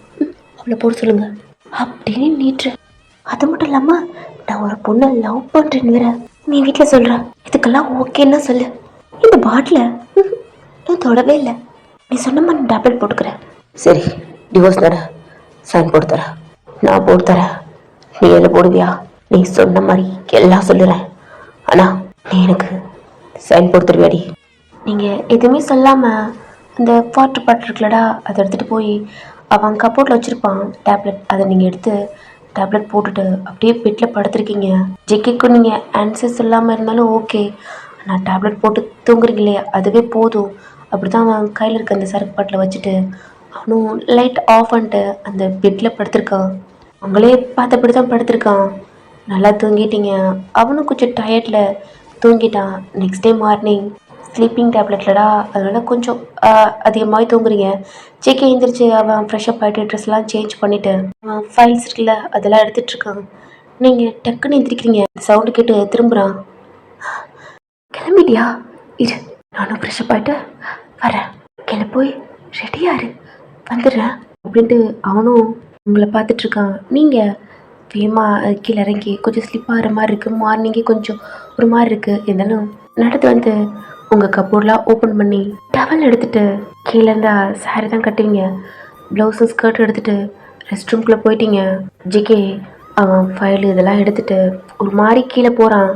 அவளை போட சொல்லுங்கள் அப்படின்னு நீட்டுறேன். அது மட்டும் இல்லாமல் நான் ஒரு பொண்ணை லவ் பண்ணுறேன்னு வேற நீ வீட்டில் சொல்கிற. இதுக்கெல்லாம் ஓகேன்னா சொல்லு. இந்த பாட்டில் நான் தொடவே இல்லை. நீ சொன்ன மாதிரி டேப்லெட் போட்டுக்கிறேன். சரி, டிவோர்ஸ் தானே, சைன் போட்டு தரேன். நான் போட்டு தரேன். நீ என்ன போடுவியா? நீ சொன்ன மாதிரி எல்லாம் சொல்லுறேன். ஆனால் நீ எனக்கு சைன் போட்டு தருவியாடி? நீங்கள் எதுவுமே சொல்லாமல் அந்த வாட்டர் பாட்டில் இருக்குல்லடா அதை எடுத்துகிட்டு போய் அவன் கப்போர்ட்டில் வச்சுருப்பான் டேப்லெட். அதை நீங்கள் எடுத்து டேப்லெட் போட்டுட்டு அப்படியே பெட்டில் படுத்துருக்கீங்க. ஜெக்கேக்கும் நீங்கள் ஆன்சர்ஸ் இல்லாமல் இருந்தாலும் ஓகே. ஆனால் டேப்லெட் போட்டு தூங்குறீங்களே அதுவே போதும். அப்படி தான் அவன் கையில் இருக்க அந்த சரக்கு பாட்டில் வச்சுட்டு அவனும் லைட் ஆஃப் பண்ணிட்டு அந்த பெட்டில் படுத்திருக்கான். அவங்களே பார்த்தபடி தான் படுத்திருக்கான். நல்லா தூங்கிட்டீங்க. அவனும் கொஞ்சம் டயர்டில் தூங்கிட்டான். நெக்ஸ்ட் டே மார்னிங் ஸ்லீப்பிங் டேப்லெட்லடா அதனால கொஞ்சம் அதிகமாகவே தூங்குறீங்க. ஜேகே எழுந்திரிச்சு அவன் ஃப்ரெஷ்அப் ஆகிட்டு ட்ரெஸ்லாம் சேஞ்ச் பண்ணிவிட்டு அவன் ஃபைல்ஸ் இருக்குல்ல அதெல்லாம் எடுத்துகிட்ருக்கான். நீங்கள் டக்குன்னு எழுந்திரிக்கிறீங்க. சவுண்டு கேட்டு திரும்புகிறான். கிளம்பிட்டியா? இரு, நானும் ஃப்ரெஷ்அப் ஆகிட்டு வரேன். போய் ரெடியாரு வந்துடுறேன் அப்படின்ட்டு அவனும் உங்களை பார்த்துட்ருக்கான். நீங்கள் வேகமாக கீழே இறங்கி கொஞ்சம் ஸ்லிப் ஆகிற மாதிரி இருக்குது. மார்னிங்கே கொஞ்சம் ஒரு மாதிரி இருக்குது. இருந்தாலும் நடந்து வந்து உங்கள் கப்போர்டெலாம் ஓப்பன் பண்ணி டவல் எடுத்துகிட்டு கீழே இருந்தால் சாரி தான் கட்டுவீங்க. ப்ளவுஸும் ஸ்கர்ட் எடுத்துகிட்டு ரெஸ்ட் ரூம்குள்ளே போயிட்டீங்க. ஜிகே அவன் ஃபைலு இதெல்லாம் எடுத்துகிட்டு ஒரு மாதிரி கீழே போகிறான்.